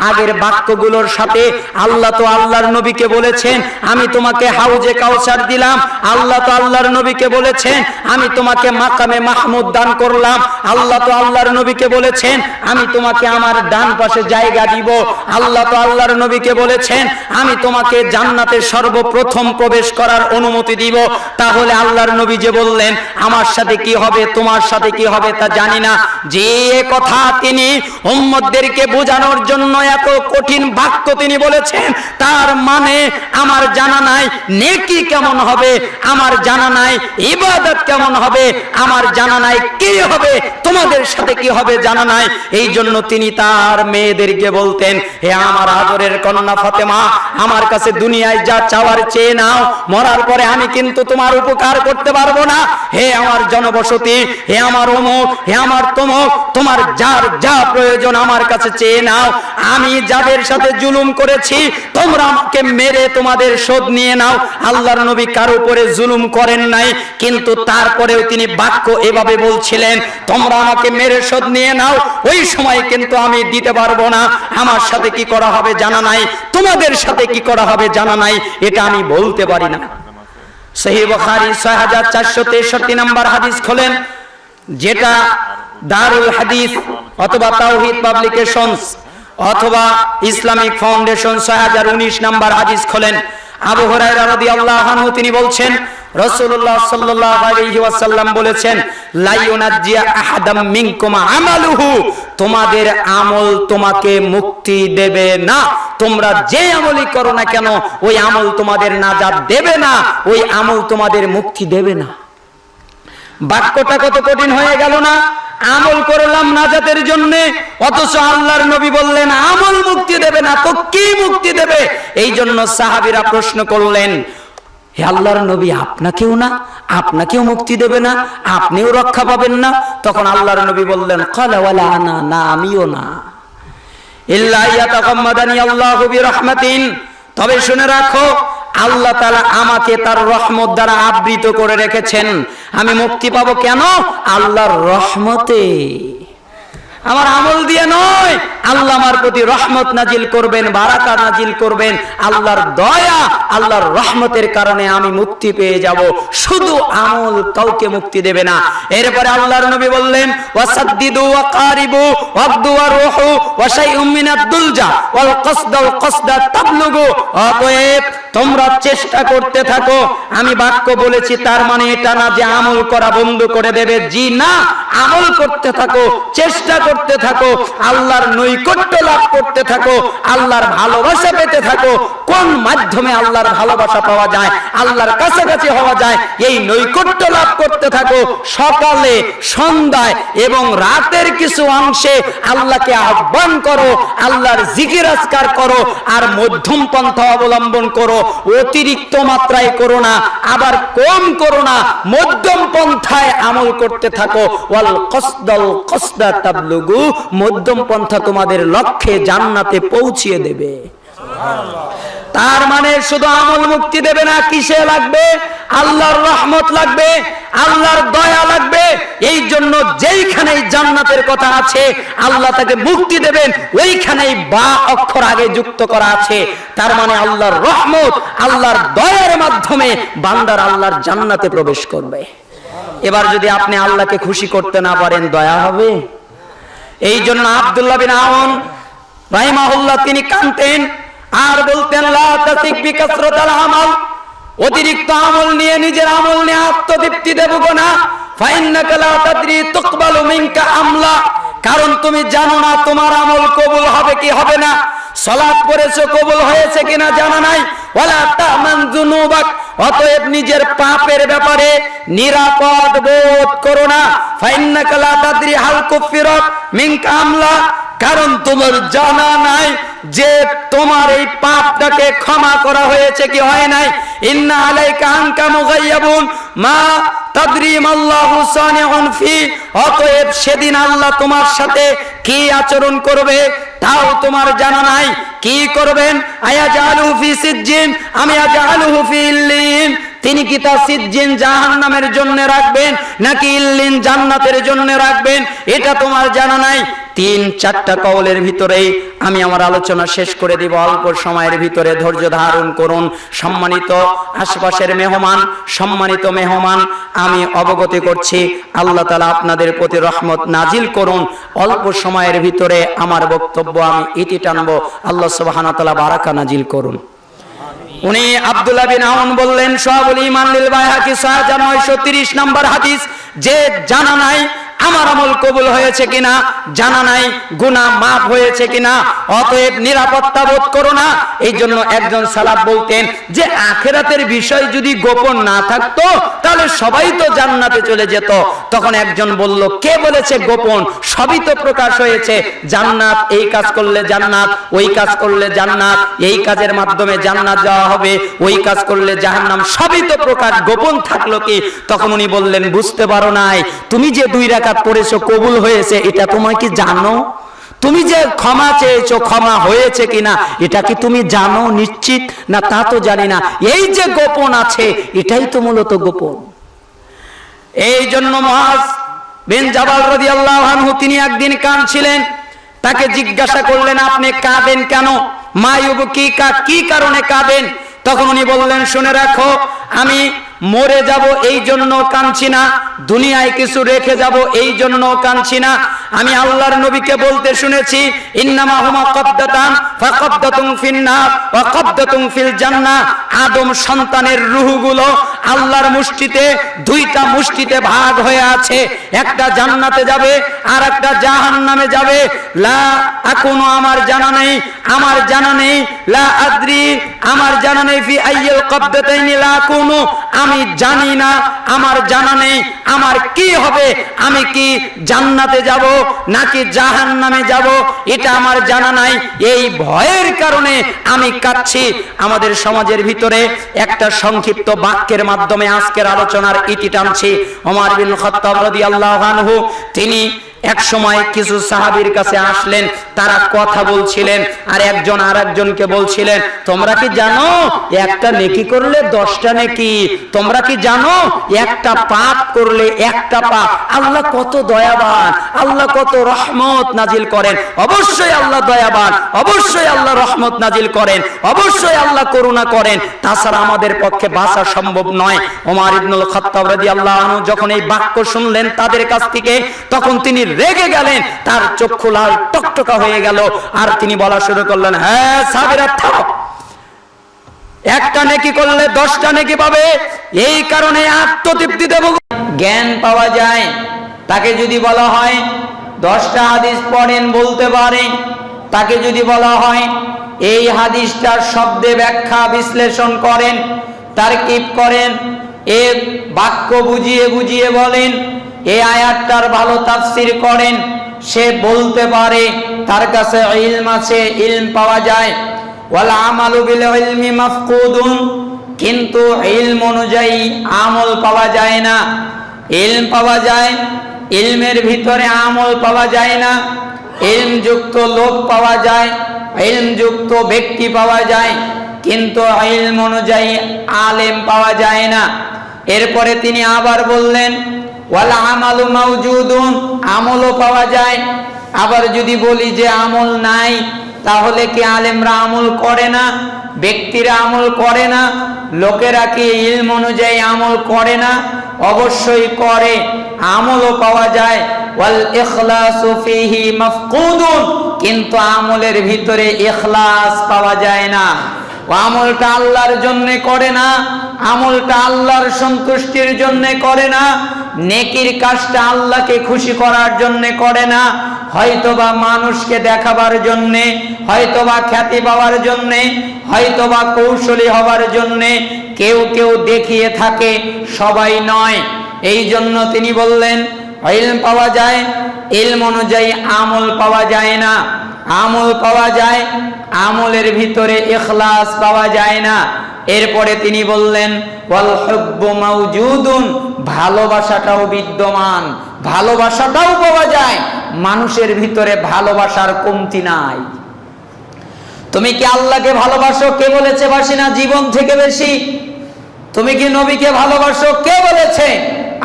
আগের বাক্যগুলোর সাথে আল্লাহ তো আল্লাহর নবীকে বলেছেন আমি তোমাকে হাউজে কাউসার দিলাম, আল্লাহ তো আল্লাহর নবীকে বলেছেন আমি তোমাকে মাকামে মাহমুদ দান করলাম, আল্লাহ তো আল্লাহর নবীকে বলেছেন আমি তোমাকে আমার ডান পাশে জায়গা দিব, আল্লাহ তো আল্লাহর নবীকে বলেছেন আমি তোমাকে জান্নাতের সর্বপ্রথম প্রবেশ করার অনুমতি দিব। তাহলে আল্লাহর নবী যে বললেন আমার সাথে কি হবে তোমার সাথে কি হবে তা জানি না, যে কথা তিনি উম্মতদেরকে বোঝানোর জন্য এত কঠিন বাক্য তিনি বলেছেন, তার মানে আমার জানা নাই নেকি কেমন হবে, আমার জানা নাই ইবাদত কেমন হবে, আমার জানা নাই কি হবে, তোমাদের সাথে কি হবে জানা নাই। এই জন্য তিনি তার মেয়েদেরকে বলতেন, হে আমার আদরের কন্যা ফাতেমা, আমার কাছে দুনিয়ায় যা চাওয়ার চেয়ে নাও, মরার পরে আমি কিন্তু তোমার উপকার করতে পারবো না। হে আমার জনবসতি, হে আমার অমুক, হে আমার তমুক, তোমার যার যা প্রয়োজন আমার কাছে চেয়ে নাও। আমি যাদের সাথে জুলুম করেছি তোমরা আমাকে মেরে তোমাদের শোধ নিয়ে নাও। আল্লাহর নবী কার উপরে জুলুম করেন নাই, কিন্তু তারপরেও তিনি বাক্য এভাবে বলছিলেন, তোমরা আমাকে মেরে শোধ নিয়ে নাও, ওই সময় কিন্তু আমি দিতে পারবো না, আমার সাথে কি করা হবে জানা নাই, তোমাদের সাথে কি করা হবে জানা নাই, এটা আমি বলতে পারি না। সহিহ বুখারী 6463 নম্বর হাদিস খোলেন, যেটা দারুল হাদিস অথবা তাওহীদ পাবলিকেশনস অথবা ইসলামিক ফাউন্ডেশন 6019 নম্বর হাদিস খোলেন। আবু হুরায়রা রাদিয়াল্লাহু আনহু তিনি বলছেন রাসূলুল্লাহ সাল্লাল্লাহু আলাইহি ওয়াসাল্লাম বলেছেন, লা ইউনাজ্জি আহাদাম মিনকুম আমালুহু, তোমাদের আমল তোমাকে মুক্তি দেবে না। তোমরা যে আমলই করো না কেন ওই আমল তোমাদের নাজাত দেবে না, ওই আমল তোমাদের মুক্তি দেবে না। বাক্যটা কত কঠিন হয়ে গেল না? আমল করলাম নাজাতের জন্য, অথচ আল্লাহর নবী বললেন আমল মুক্তি দেবে না, তো কি মুক্তি দেবে? এই জন্য সাহাবীরা প্রশ্ন করলেন, হে আল্লাহর নবী, আপনাকেও না, আপনাকেও মুক্তি দেবে না, আপনিও রক্ষা পাবেন না? তখন আল্লাহর নবী বললেন, ক্বালা ওয়ালা আনা, না আমিও না, ইল্লা ইয়াতাগাম্মাদানি আল্লাহু বিরহমাতিন, তবে শুনে রাখো আল্লাহ তাআলা আমাকে তার রহমত দ্বারা আবৃত করে রেখেছেন। আমি মুক্তি পাবো কেন? আল্লাহর রহমতে, আমার আমল দিয়ে নয়। আল্লাহ আমার প্রতি রহমত নাজিল করবেন, বারাকা নাজিল করবেন, আল্লাহর দয়া, আল্লাহর রহমতের কারণে আমি মুক্তি পেয়ে যাব। শুধু আমল কাউকে মুক্তি দেবে না। এরপরে আল্লাহর নবী বললেন, ওয়াসাদ্দিদু ওয়া কারিবু ওয়াগদু ওয়া রুহু ওয়া শাইউম মিনাদ দুলজা ওয়াল কসদা তাবলুগু, অতএব তোমরা চেষ্টা করতে থাকো। আমি বাক্য বলেছি তার মানে এটা না যে আমল করা বন্ধ করে দেবে, জি না, আমল করতে থাকো, চেষ্টা করতে থাকো, আল্লাহর নৈকট্য লাভ করতে থাকো, আল্লাহর ভালোবাসা পেতে থাকো। কোন মাধ্যমে আল্লাহর ভালোবাসা পাওয়া যায়, আল্লাহর কাছাকাছি হওয়া যায়, এই নৈকট্য লাভ করতে থাকো। সকালে, সন্ধ্যায় এবং রাতের কিছু অংশে আল্লাহকে আহ্বান করো, আল্লাহর জিকির আজকার করো, আর মধ্যম পন্থা অবলম্বন করো। অতিরিক্ত মাত্রায় করো না, আবার কম করো না, মধ্যম পন্থায় আমল করতে থাকো। ওয়াল কসদাল কসদা তাবলুগু, মধ্যম পন্থা তোমাদের লক্ষ্যে জান্নাতে পৌঁছিয়ে দেবে। তার মানে শুধু আমল মুক্তি দেবে না, কিসে লাগবে? আল্লাহর রহমত লাগবে, আল্লাহর দয়া লাগবে। এই জন্য যেইখানেই জান্নাতের কথা আছে আল্লাহ তাকে মুক্তি দেবেন, ওইখানেই বা অক্ষর আগে যুক্ত করা আছে। তার মানে আল্লাহর রহমত, আল্লাহর দয়ার মাধ্যমে বান্দার আল্লাহর জান্নাতে প্রবেশ করবে। এবার যদি আপনি আল্লাহকে খুশি করতে না পারেন, দয়া হবে? এই জন্য আব্দুল্লাহ বিন আউন রাহিমাহুল্লাহ তিনি কাঁদতেন আর বলতেন, লা তাসিক বিকাসরাতিল আমাল, অতিরিক্ত আমল নিয়ে নিজের আমল নিয়ে আত্মতৃপ্তি দেব না। ফাইন্নাকা লা তাদরি তুকবালু মিনকা আমলা, কারণ তুমি জানো না তোমার আমল কবুল হবে কি হবে না। সালাত পড়েছো, কবুল হয়েছে কিনা জানা নাই। ওয়ালা তামান যুনুবাক, অতএব নিজের পাপের ব্যাপারে নিরাপদ বোধ করো না। ফাইন্নাকা লা তাদরি হাল কুফিরাত মিনকা আমলা, কারণ তোমার জানা নাই যে তোমার এই পাপটাকে ক্ষমা করা হয়েছে কি হয় নাই। ইন্না আলাইকা আনকা মুগাইয়াবুন মা তাদরি মাল্লাহু সানিউন ফি, অতএব সেদিন আল্লাহ তোমার সাথে কি আচরণ করবে তাও তোমার জানা নাই। কি করবেন? আয়াজালু ফি সিজ্জিন, আমি আজালুহু ফি ইল্লিন, তিনি কি তা সিজ্জিন জাহান্নামের জন্য রাখবেন নাকি ইল্লিন জান্নাতের জন্য রাখবেন, এটা তোমার জানা নাই। 3-4টা কওলের ভিতরেই আমি আমার আলোচনা শেষ করে দিব। অল্প সময়ের ভিতরে ধৈর্য ধারণ করুন। সম্মানিত আশপাশের মেহমান, সম্মানিত মেহমান, আমি অবগত করছি আল্লাহ তাআলা আপনাদের প্রতি রহমত নাজিল করুন। অল্প সময়ের ভিতরে আমার বক্তব্য আমি ইতি টানবো। আল্লাহ সুবহানাহু ওয়া তাআলা বারাকা নাজিল করুন। উনি আব্দুল্লাহ বিন আউন বললেন, শাহুল ঈমান লিল বাইহাকি 6930 নম্বর হাদিস, যে জানা নাই আমার আমল কবুল হয়েছে কিনা, জানা নাই গুনাহ মাফ হয়েছে কিনা, অতএব নিরাপত্তা বোধ করো না। এই জন্য একজন সালাফ বলতেন যে আখিরাতের বিষয় যদি গোপন না থাকতো তাহলে সবাই তো জান্নাতে চলে যেত। তখন একজন বলল, কে বলেছে গোপন? সবই তো প্রকাশ হয়েছে। জান্নাত, এই কাজ করলে জান্নাত, ওই কাজ করলে জান্নাত, এই কাজের মাধ্যমে জান্নাত যাওয়া হবে, ওই কাজ করলে জাহান্নাম, সবই তো প্রকাশ, গোপন থাকলো কি? তখন উনি বললেন, বুঝতে পারো নাই, তুমি যে 2 রাকাত পড়েছো কবুল হয়েছে এটা তোমার কি জানো? তুমি যে ক্ষমা চেয়েছো ক্ষমা হয়েছে কিনা এটা কি তুমি জানো নিশ্চিত? না তা তো জানি না। এই যে গোপন আছে এটাই তো মূলত গোপন। এই জন্য মুআজ বিন জাবাল রাদিয়াল্লাহু আনহু তিনি একদিন কাঁদছিলেন। তাকে জিজ্ঞাসা করলেন, আপনি কাঁদেন কেন? মা ইউবকিকা, কি কারণে কাঁদেন? তখন উনি বললেন, শুনে রাখো, আমি মরে যাব এই জন্য কাঁদছি না, দুনিয়ায় কিছু রেখে যাব এই জন্য কাঁদছি না। আমি আল্লাহর নবীকে বলতে শুনেছি, ইন্নামা হুমা কবদাতান ফাকবদাতুন ফিন্নার ওয়া কবদাতুন ফিল জান্নাহ। আদম সন্তানের রূহগুলো আল্লাহর মুষ্টিতে, 2টা মুষ্টিতে ভাগ হয়ে আছে, একটা জান্নাতে যাবে আর একটা জাহান্নামে যাবে। লা আকুনু, আমার জানা নেই, আমার জানা নেই, লা আদ্রি, আমার জানা নেই, ফি আইয়িল কবদাতাইনি লা আকুনু, আমি জানি না, আমার জানা নেই আমার কি হবে, আমি কি জান্নাতে যাব নাকি জাহান্নামে যাব, এটা আমার জানা নাই। এই ভয়ের কারণে আমি কাঁদছি। আমাদের সমাজের ভিতরে একটা সংক্ষিপ্ত বাক্যের মাধ্যমে আজকের আলোচনার ইতি টানছি। ওমর বিন খাত্তাব রাদিয়াল্লাহু আনহু তিনি এক সময় কিছু সাহাবীর কাছে আসলেন, তারা কথা বলছিলেন আর একজন আরেকজনকে বলছিলেন, তোমরা কি জানো একটা নেকি করলে 10টা নেকি? তোমরা কি জানো একটা পাপ করলে 1টা পাপ? আল্লাহ কত দয়াবান, আল্লাহ কত রহমত নাজিল করেন। অবশ্যই আল্লাহ দয়াবান, অবশ্যই আল্লাহ রহমত নাজিল করেন, অবশ্যই আল্লাহ করুণা করেন, তাছাড়া আমাদের পক্ষে বাঁচা সম্ভব নয়। ওমর ইবনুল খাত্তাব রাদিয়াল্লাহু আনহু যখন এই বাক্য শুনলেন তাদের কাছ থেকে, তখন তিনি রেগে গেলেন, তার চক্ষু লাল টকটকা হয়ে গেল আর তিনি বলা শুরু করলেন, হ্যাঁ সাহাবীরা থামো, একটা নেকি করলে 10টা নেকি পাবে, এই কারণে আত্মতৃপ্তি দেব। জ্ঞান পাওয়া যায়, তাকে যদি বলা হয় 10টা হাদিস পড়েন বলতে পারে, তাকে যদি বলা হয় এই হাদিসটার শব্দে ব্যাখ্যা বিশ্লেষণ করেন, তারকিব করেন, এ বাক্য বুঝিয়ে বুঝিয়ে বলেন, এই আয়াতটার ভালো তাফসীর করেন, সে বলতে পারে, তার কাছে ইলম আছে, ইলম পাওয়া যায়। ওয়াল আমালু বিল ইলমি মাফকুদুন, কিন্তু ইলম অনুযায়ী আমল পাওয়া যায় না। ইলম পাওয়া যায়, ইলমের ভিতরে আমল পাওয়া যায় না। ইলমযুক্ত লোক পাওয়া যায়, ইলমযুক্ত ব্যক্তি পাওয়া যায়, কিন্তু ইলম অনুযায়ী আলেম পাওয়া যায় না। এরপরে তিনি আবার বললেন ওয়াল আমালু মাওজুদুন, আমলও পাওয়া যায়। আবার যদি বলি যে আমল নাই, তাহলে কি আলেমরা আমল করে না, ব্যক্তিরা আমল করে না, লোকেরা কি ইলম অনুযায়ী আমল করে না? অবশ্যই করে, আমলও পাওয়া যায়। ওয়াল ইখলাসু ফীহি মাফকুদুন, কিন্তু আমলের ভিতরে ইখলাস পাওয়া যায় না। আমলটা আল্লাহর জন্য করে না, আমলটা আল্লাহর সন্তুষ্টির জন্য করে না, নেকির কাজটা আল্লাহকে খুশি করার জন্য করে না, হয়তোবা মানুষকে দেখাবার জন্য, হয়তোবা খ্যাতি পাওয়ার জন্য, হয়তোবা কৌশলী হবার জন্য কেউ কেউ দেখিয়ে থাকে, সবাই নয়। এই জন্য তিনি বললেন ইলম পাওয়া যায়, ইলম অনুযায়ী আমল পাওয়া যায় না। আমল পাওয়া যায়, আমলের ভিতরে ইখলাস পাওয়া যায় না। এরপরে তিনি বললেন ওয়াল হুব্বু মাওজুদুন, ভালোবাসাটাও বিদ্যমান, ভালোবাসাটাও পাওয়া যায়, মানুষের ভিতরে ভালোবাসার কমতি নাই। তুমি কি আল্লাহকে ভালোবাসো? কে বলেছে বাসি না জীবন থেকে বেশি? তুমি কি নবীকে ভালোবাসো? কে বলেছে?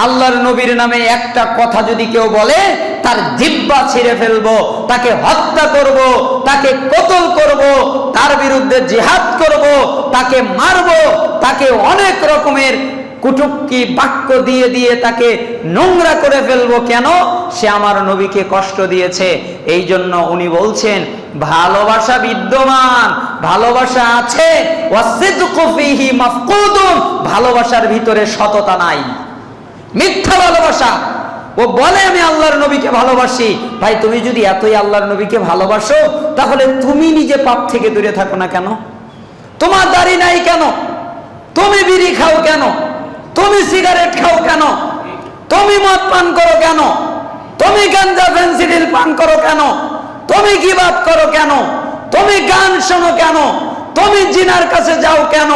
আল্লাহর নবীর নামে একটা কথা যদি কেউ বলে, তার জিহ্বা ছিঁড়ে ফেলবো, তাকে হত্যা করব, তাকে কতল করব, তার বিরুদ্ধে জিহাদ করব, তাকে মারব, তাকে অনেক রকমের কুটুক্তি বাক্য দিয়ে দিয়ে তাকে নোংরা করে ফেলবো। কেন? সে আমার নবীকে কষ্ট দিয়েছে। এই জন্য উনি বলছেন ভালোবাসা বিদ্যমান, ভালোবাসা আছে, ওয়াসিদকু ফীহি মাফকুদুন, ভালোবাসার ভিতরে সততা নাই, মিথ্যা ভালোবাসা। ও বলে আমি আল্লাহর নবীকে ভালোবাসি। ভাই, তুমি যদি এতই আল্লাহর নবীকে ভালোবাসো, তাহলে তুমি নিজে পাপ থেকে দূরে থাকো না কেন? তোমার দাড়ি নাই কেন? তুমি বিড়ি খাও কেন? তুমি সিগারেট খাও কেন? তুমি মদ পান করো কেন? তুমি গাঞ্জা ফেন্সিডিল পান করো কেন? তুমি গীবাত করো কেন? তুমি গান শোনো কেন? তুমি জিনার কাছে যাও কেন?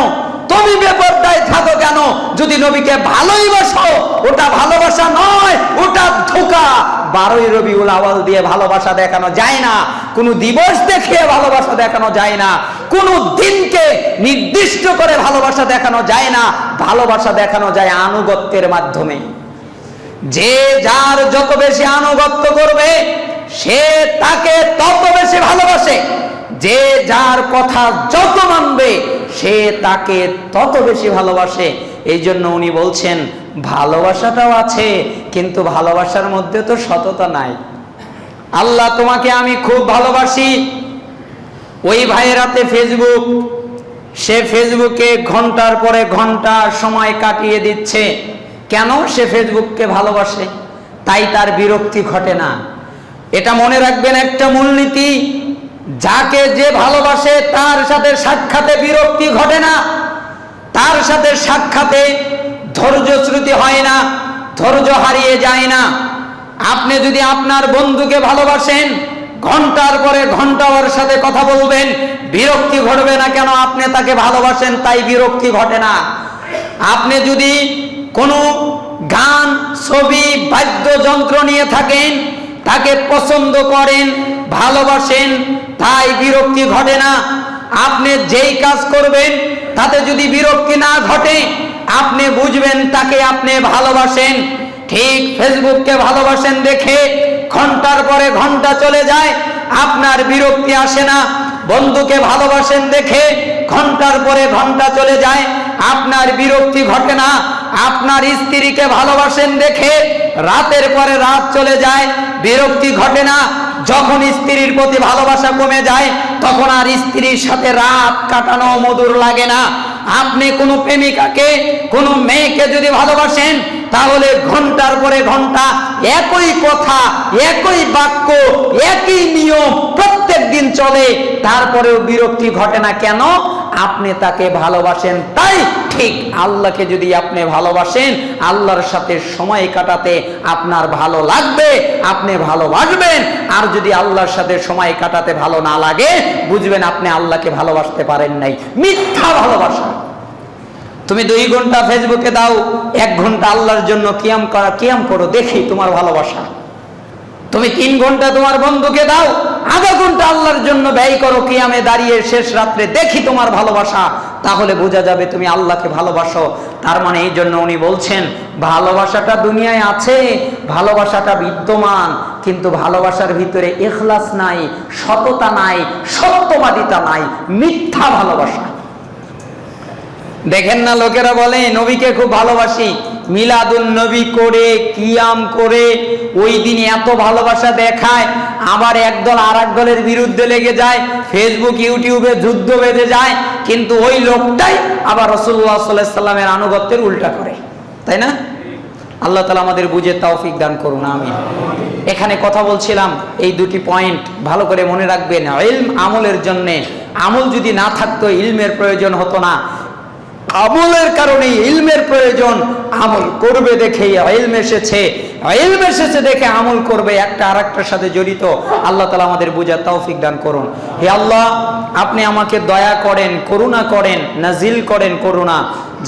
তুমি বেপরদায় থাকো কেন? যদি নবীকে ভালোই বাসো, ওটা ভালোবাসা নয়, ওটা ধোঁকা। 12ই রবিউল আউয়াল দিয়ে ভালোবাসা দেখানো যায় না, কোন দিবস দেখিয়ে ভালোবাসা দেখানো যায় না, কোন দিনকে নির্দিষ্ট করে ভালোবাসা দেখানো যায় না। ভালোবাসা দেখানো যায় আনুগত্যের মাধ্যমে। যে যার যত বেশি আনুগত্য করবে, সে তাকে তত বেশি ভালোবাসে। যে যার কথা যত মানবে, সে তাকে তত বেশি ভালোবাসে। এই জন্য উনি বলছেন ভালোবাসাটাও আছে, কিন্তু ভালোবাসার মধ্যে তো সততা নাই। আল্লাহ তোমাকে আমি খুব ভালোবাসি। ওই ভাইয়ের হাতে ফেসবুক, সে ফেসবুকে ঘন্টার পরে ঘন্টা সময় কাটিয়ে দিচ্ছে। কেন? সে ফেসবুককে ভালোবাসে, তাই তার বিরক্তি ঘটে না। এটা মনে রাখবেন, একটা মূলনীতি, যাকে যে ভালোবাসে তার সাথে সাক্ষাতে বিরক্তি ঘটে না, তার সাথে সাক্ষাতে ধৈর্যচ্যুতি হয় না, ধৈর্য হারিয়ে যায় না। আপনি যদি আপনার বন্ধুকে ভালোবাসেন, ঘন্টার পরে ঘন্টা ওর সাথে কথা বলবেন, বিরক্তি ঘটবে না। কেন? আপনি তাকে ভালোবাসেন, তাই বিরক্তি ঘটে না। আপনি যদি কোনো গান, ছবি, বাদ্যযন্ত্র নিয়ে থাকেন, তাকে পছন্দ করেন, ভালোবাসেন, তাই বিরক্তি ঘটে না। আপনি যেই কাজ করবেন তাতে যদি বিরক্তি না ঘটে, আপনি বুঝবেন তাকে আপনি ভালোবাসেন। ঠিক ফেসবুককে ভালোবাসেন দেখে ঘন্টার পরে ঘন্টা চলে যায়, আপনার বিরক্তি আসে না। বন্ধুকে ভালোবাসেন দেখে ঘন্টার পরে ঘন্টা চলে যায়, আপনার বিরক্তি ঘটে না। আপনার স্ত্রীকে ভালোবাসেন দেখে রাতের পরে রাত চলে যায়, বিরক্তি ঘটে না। যখন স্ত্রীর প্রতি ভালোবাসা কমে যায়, তখন আর স্ত্রীর সাথে রাত কাটানো মধুর লাগে না। আপনি কোনো প্রেমিকাকে, কোনো মেয়েকে যদি ভালোবাসেন, তাহলে ঘন্টার পরে ঘন্টা একই কথা, একই বাক্য, একই নিয়ম প্রত্যেক দিন চলে, তারপরেও বিরক্তি ঘটে না কেন? আপনি তাকে ভালোবাসেন তাই। ঠিক আল্লাহকে যদি আপনি ভালোবাসেন, আল্লাহর সাথে সময় কাটাতে আপনার ভালো লাগবে, আপনি ভালোবাসবেন। আর যদি আল্লাহর সাথে সময় কাটাতে ভালো না লাগে, বুঝবেন আপনি আল্লাহকে ভালোবাসতে পারেন নাই। মিথ্যা ভালোবাসা। তুমি 2 ঘন্টা ফেসবুকে দাও, 1 ঘন্টা আল্লাহর জন্য কিয়াম করো, দেখি তোমার ভালোবাসা। তুমি 3 ঘন্টা তোমার বন্ধুকে দাও, আধা ঘন্টা আল্লাহর জন্য ব্যয় করো কিয়ামে দাঁড়িয়ে শেষ রাত্রে, দেখি তোমার ভালোবাসা। তাহলে বোঝা যাবে তুমি আল্লাহকে ভালোবাসো। তার মানে এই জন্য উনি বলছেন ভালোবাসাটা দুনিয়ায় আছে, ভালোবাসাটা বিদ্যমান, কিন্তু ভালোবাসার ভিতরে ইখলাস নাই, সততা নাই, সত্যবাদিতা নাই, মিথ্যা ভালোবাসা। দেখেন না, লোকেরা বলে নবীকে খুব ভালোবাসি, মিলাদুন নবী করে, কিয়াম করে, ওই দিন এত ভালোবাসা দেখায়, আবার একদল আর এক দলের বিরুদ্ধে লেগে যায়, ফেসবুক ইউটিউবে যুদ্ধ বেঁধে যায়, কিন্তু ওই লোকটাই আবার রাসূলুল্লাহ সাল্লাল্লাহু আলাইহি সাল্লামের আনুগত্যের উল্টা করে, তাই না? আল্লাহ তাআলা আমাদের বুঝে তৌফিক দান করুন, আমিন। এখানে কথা বলছিলাম, এই 2টি পয়েন্ট ভালো করে মনে রাখবেন। ইলম আমলের জন্য, আমল যদি না থাকতো ইলমের প্রয়োজন হতো না, আমলের কারণে ইলমের প্রয়োজন। আমল করবে দেখে ইলম এসেছে, ইলম এসেছে দেখে আমল করবে, একটা আরেকটার সাথে জড়িত। আল্লাহ তাআলা আমাদের বুঝার তৌফিক দান করুন। হে আল্লাহ, আপনি আমাকে দয়া করেন, করুণা করেন, নাজিল করেন করুণা,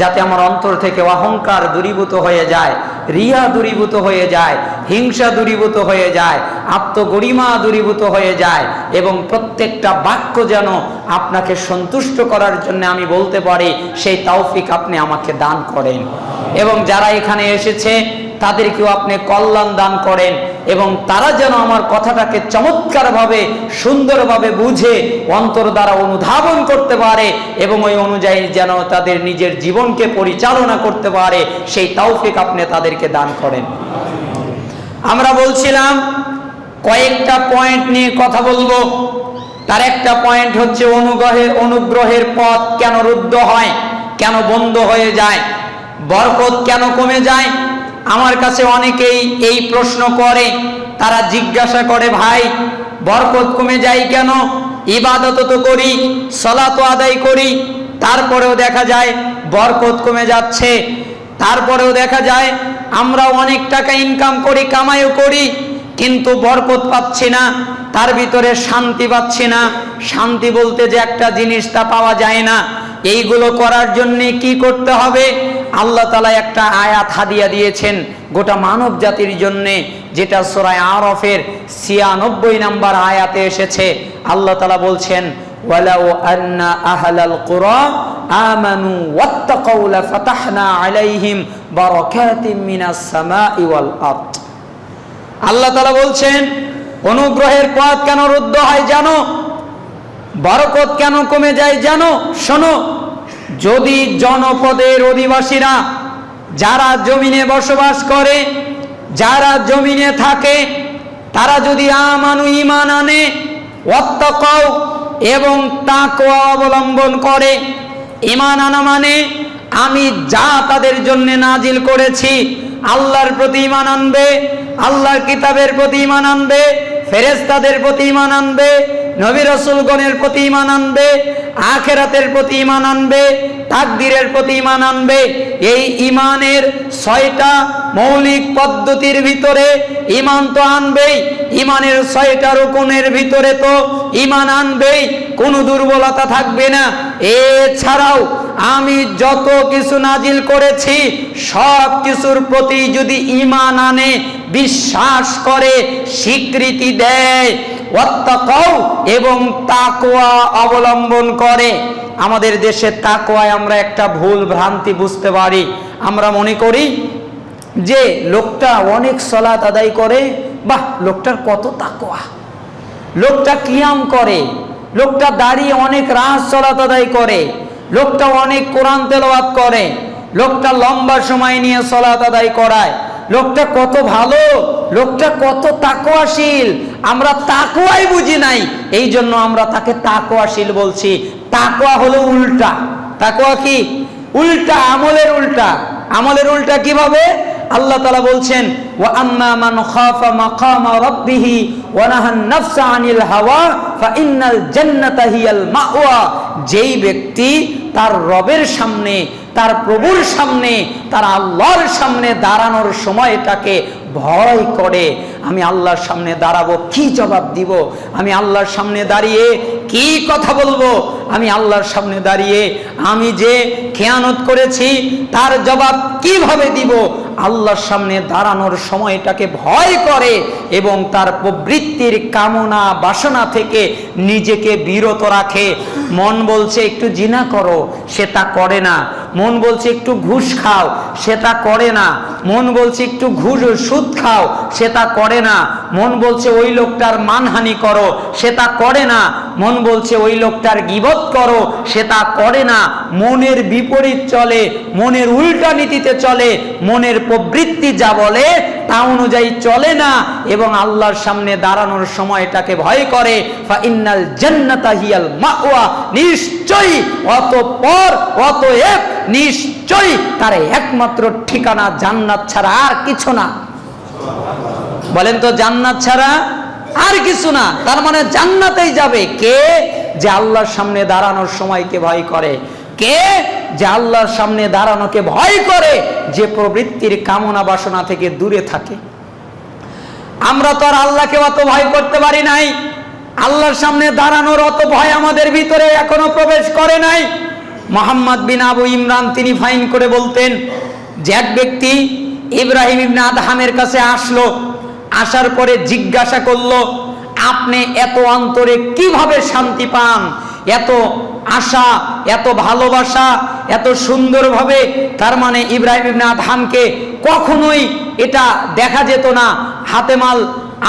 যাতে আমার অন্তর থেকে অহংকার দূরীভূত হয়ে যায়, রিয়া দূরীভূত হয়ে যায়, হিংসা দূরীভূত হয়ে যায়, আত্মগরিমা দূরীভূত হয়ে যায়, এবং প্রত্যেকটা বাক্য যেন আপনাকে সন্তুষ্ট করার জন্য আমি বলতে পারি, সেই তৌফিক আপনি আমাকে দান করেন। এবং যারা এখানে এসেছে তাদেরকেও আপনি কল্যাণ দান করেন, এবং তারা যেন আমার কথাটাকে চমৎকারভাবে, সুন্দরভাবে বুঝে অন্তর দ্বারা অনুধাবন করতে পারে, এবং ওই অনুযায়ী যেন তাদের নিজের জীবনকে পরিচালনা করতে পারে, সেই তৌফিক আপনি তাদেরকে দান করেন। আমরা বলছিলাম কয়েকটা পয়েন্ট নিয়ে কথা বলবো। তার একটা পয়েন্ট হচ্ছে অনুগ্রহের পথ কেন রুদ্ধ হয়, কেন বন্ধ হয়ে যায়, বরকত কেন কমে যায়। আমার কাছে অনেকেই এই প্রশ্ন করে, তারা জিজ্ঞাসা করে, ভাই বরকত কমে যায় কেন? ইবাদত তো করি, সালাত আদায় করি, তারপরেও দেখা যায় বরকত কমে যাচ্ছে। তারপরেও দেখা যায় আমরা অনেক টাকা ইনকাম করি, কামাইও করি, কিন্তু বরকত পাচ্ছি না, তার ভিতরে শান্তি পাচ্ছি না। শান্তি বলতে যে একটা জিনিস, তা পাওয়া যায় না। এইগুলো করার জন্য কি করতে হবে? আল্লাহ তাআলা একটা আয়াত হাদিয়া দিয়েছেন গোটা মানব জাতির জন্য, যেটা সূরা আরাফের 96 নম্বর আয়াতে এসেছে। আল্লাহ তাআলা বলছেন, ওয়ালাউ আন্না আহলাল কুরা আমানু ওয়াত্তাকাউ লাফাতাহনা আলাইহিম বারাকাতিম মিনাস সামাই ওয়াল আরদ। আল্লাহ তাআলা বলছেন অনুগ্রহের পথ কেন রুদ্ধ হয় জানো, বরকত কেন কমে যায় জানো? শোনো, যদি জনপদের অধিবাসীরা, যারা জমিনে বসবাস করে, যারা জমিনে থাকে, তারা যদি আমানু ঈমান আনে, ওয়াত্তাকাউ এবং তাকওয়া অবলম্বন করে। ঈমান আনা মানে আমি যা তাদের জন্য নাজিল করেছি, আল্লাহর প্রতি ঈমান আনবে, আল্লাহর কিতাবের প্রতি ঈমান আনবে, ফেরেশতাদের প্রতি ঈমান আনবে, নবী রাসূলগণের প্রতি ঈমান আনবে, আখিরাতের প্রতি ঈমান আনবে, তাকদীরের প্রতি ঈমান আনবে। এই ঈমানের 6টা মৌলিক পদ্ধতির ভিতরে ঈমান তো আনবেই, ঈমানের 6টা রুকনের ভিতরে তো ঈমান আনবেই, কোনো দুর্বলতা থাকবে না। এছাড়াও আমি যত কিছু নাজিল করেছি সব কিছুর প্রতি যদি ঈমান আনে, বিশ্বাস করে, স্বীকৃতি দেয়, ওয়াত্তাকাউ এবং তাকওয়া অবলম্বন করে। আমাদের দেশে তাকওয়ায় আমরা একটা ভুল ভ্রান্তি বুঝতে পারি। আমরা মনে করি যে লোকটা অনেক সালাত আদায় করে, বাহ লোকটার কত তাকওয়া, লোকটা কিয়াম করে, লোকটা দাঁড়িয়ে অনেক রাত সালাত আদায় করে, লোকটা অনেক কোরআন তেলাওয়াত করে, লোকটা লম্বা সময় নিয়ে সালাত আদায় করায়, লোকটা কত ভালো, লোকটা কত তাকওয়াশীল। আমরা তাকওয়াই বুঝি নাই, এই জন্য আমরা তাকে তাকওয়াশীল বলছি। তাকওয়া হলো উল্টা। তাকওয়া কি? উল্টা, আমলের উল্টা। আমলের উল্টা কিভাবে? আল্লাহ তাআলা বলছেন ওয়া আম্মা মান খাফা মাকামা রাব্বিহি ওয়া নাহান নাফসা আনিল হাওয়া ফা ইন্নাল জান্নাতা হিয়াল মাওয়া। যেই ব্যক্তি তার রবের সামনে, তার প্রভুর সামনে, তার আল্লাহর সামনে দাঁড়ানোর সময়টাকে ভয় করে, আমি আল্লাহর সামনে দাঁড়াবো, কি জবাব দিব, আমি আল্লাহর সামনে দাঁড়িয়ে কি কথা বলবো, আমি আল্লাহর সামনে দাঁড়িয়ে আমি যে খেয়ানত করেছি তার জবাব কিভাবে দিব, আল্লাহর সামনে দাঁড়ানোর সময়টাকে ভয় করে এবং তার প্রবৃত্তির কামনা বাসনা থেকে নিজেকে বিরত রাখে। মন বলছে একটু জিনা করো, সে তা করে না। মন বলছে একটু ঘুষ খাও, সে তা করে না। মন বলছে একটু সুদ খাও, সে তা করে না। মন বলছে ওই লোকটার মানহানি করো, সে তা করে না। মন বলছে ওই লোকটার গীবত করো, সে তা করে না। মনের বিপরীত চলে, মনের উল্টা নীতিতে চলে, মনের প্রবৃত্তি যা বলে তা অনুযায়ী চলে না এবং আল্লাহর সামনে দাঁড়ানোর সময়টাকে ভয় করে। ফা ইন্নাল জান্নাতা হিয়াল মাওয়া, নিশ্চয়ই অতঃপর অতএব নিশ্চয়ই তার একমাত্র ঠিকানা জান্নাত ছাড়া আর কিছু না। বলেন তো, জান্নাত ছাড়া আর কিছু না। তার মানে জান্নাতেই যাবে কে? যে আল্লাহর সামনে দাঁড়ানোর সময়কে ভয় করে। কে? যে আল্লাহর সামনে দাঁড়ানোকে ভয় করে, যে প্রবৃত্তির কামনা বাসনা থেকে দূরে থাকে। আমরা তো আর আল্লাহকে অত ভয় করতে পারি নাই, আল্লাহর সামনে দাঁড়ানোর অত ভয় আমাদের ভিতরে এখনো প্রবেশ করে নাই। মুহাম্মদ বিন আবু ইমরান তিনি ফাইন করে বলতেন যে এক ব্যক্তি ইব্রাহিম ইবনে আদহামের কাছে আসলো, আসার পরে জিজ্ঞাসা করলো, আপনি এত অন্তরে কিভাবে শান্তি পান, এত আশা, এত ভালোবাসা, এত সুন্দরভাবে। তার মানে ইব্রাহিম ইবনে আদহামকে কখনোই এটা দেখা যেত না, হাতেমাল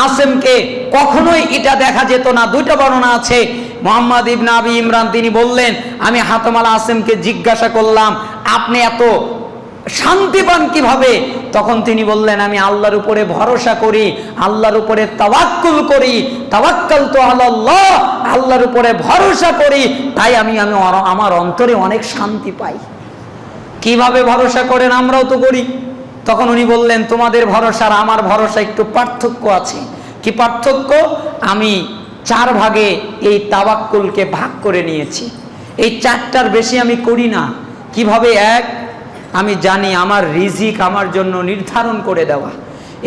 আসেমকে কখনোই এটা দেখা যেত না। দুইটা বর্ণনা আছে। মুহাম্মদ ইবনে আবি ইমরান তিনি বললেন, আমি হাতেমাল আসেমকে জিজ্ঞাসা করলাম আপনি এত শান্তি পান কিভাবে? তখন তিনি বললেন, আমি আল্লাহর উপরে ভরসা করি, আল্লাহর উপরে তাওয়াক্কুল করি, তাওয়াক্কালতু আলাল্লাহ, আল্লাহর উপরে ভরসা করি, তাই আমি আমার অন্তরে অনেক শান্তি পাই। কিভাবে ভরসা করেন? আমরাও তো করি। তখন উনি বললেন, তোমাদের ভরসা আর আমার ভরসা একটু পার্থক্য আছে। কি পার্থক্য? আমি 4 ভাগে এই তাওয়াক্কুলকে ভাগ করে নিয়েছি, এই 4টার বেশি আমি করি না। কিভাবে? এক, আমি জানি আমার রিজিক আমার জন্য নির্ধারণ করে দেওয়া,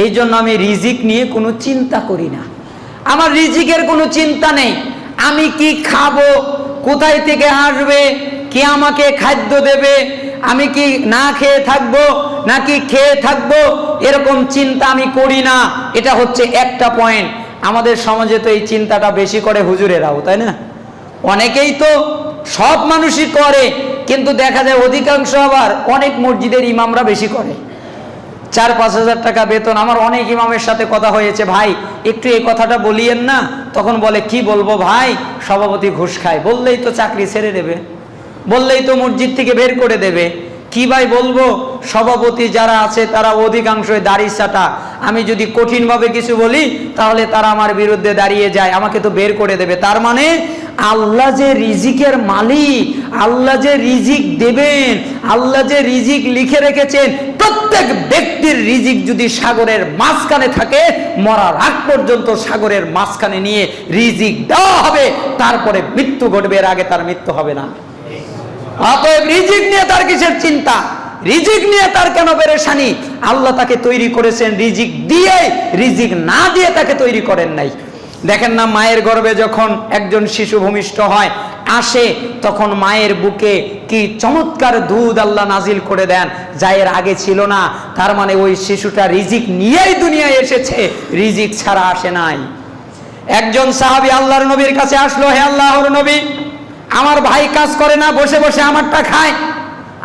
এই জন্য আমি রিজিক নিয়ে কোনো চিন্তা করি না। আমার রিজিকের কোনো চিন্তা নেই। আমি কি খাবো, কোথায় থেকে আসবে, কে আমাকে খাদ্য দেবে, আমি কি না খেয়ে থাকবো নাকি খেয়ে থাকবো, এরকম চিন্তা আমি করি না। এটা হচ্ছে একটা পয়েন্ট। আমাদের সমাজে তো এই চিন্তাটা বেশি করে হুজুরেরাও, তাই না? অনেকেই তো, সব মানুষই করে, কিন্তু দেখা যায় অধিকাংশ আবার অনেক মসজিদের ইমামরা বেশি করে। 4-5 হাজার টাকা বেতন। আমার অনেক ইমামের সাথে কথা হয়েছে, ভাই একটু এই কথাটা বলিয়েন না। তখন বলে, কি বলবো ভাই, সভাপতি ঘুষ খায়। বললেই তো চাকরি ছেড়ে দেবে, বললেই তো মসজিদ থেকে বের করে দেবে। কি ভাই বলবো, সভাপতি যারা আছে তারা অধিকাংশই দাড়ি চাটা। আমি যদি কঠিনভাবে কিছু বলি তাহলে তারা আমার বিরুদ্ধে দাঁড়িয়ে যায়, আমাকে তো বের করে দেবে। তার মানে আল্লাহ যে রিজিকের মালিক, আল্লাহ যে রিজিক দেবেন, আল্লাহ যে রিজিক লিখে রেখেছেন, প্রত্যেক ব্যক্তির রিজিক যদি সাগরের মাঝখানে থাকে, মরার আগ পর্যন্ত সাগরের মাঝখানে নিয়ে রিজিক দেওয়া হবে, তারপরে মৃত্যু ঘটবে, এর আগে তার মৃত্যু হবে না। অতএব রিজিক নিয়ে তার কিসের চিন্তা, রিজিক নিয়ে তার কেন পেরেশানি? আল্লাহ তাকে তৈরি করেছেন রিজিক দিয়ে, রিজিক না দিয়ে তাকে তৈরি করেন নাই। দেখেন না, মায়ের গর্ভে যখন একজন শিশু ভূমিষ্ঠ হয় আসে, তখন মায়ের বুকে কি চমৎকার দুধ আল্লাহ নাজিল করে দেন, যা এর আগে ছিল না। তার মানে ওই শিশুটা রিজিক নিয়েই দুনিয়ায় এসেছে, রিজিক ছাড়া আসে নাই। একজন সাহাবী আল্লাহর নবীর কাছে আসলো, হে আল্লাহর নবী, আমার ভাই কাজ করে না, বসে বসে আমারটা খায়,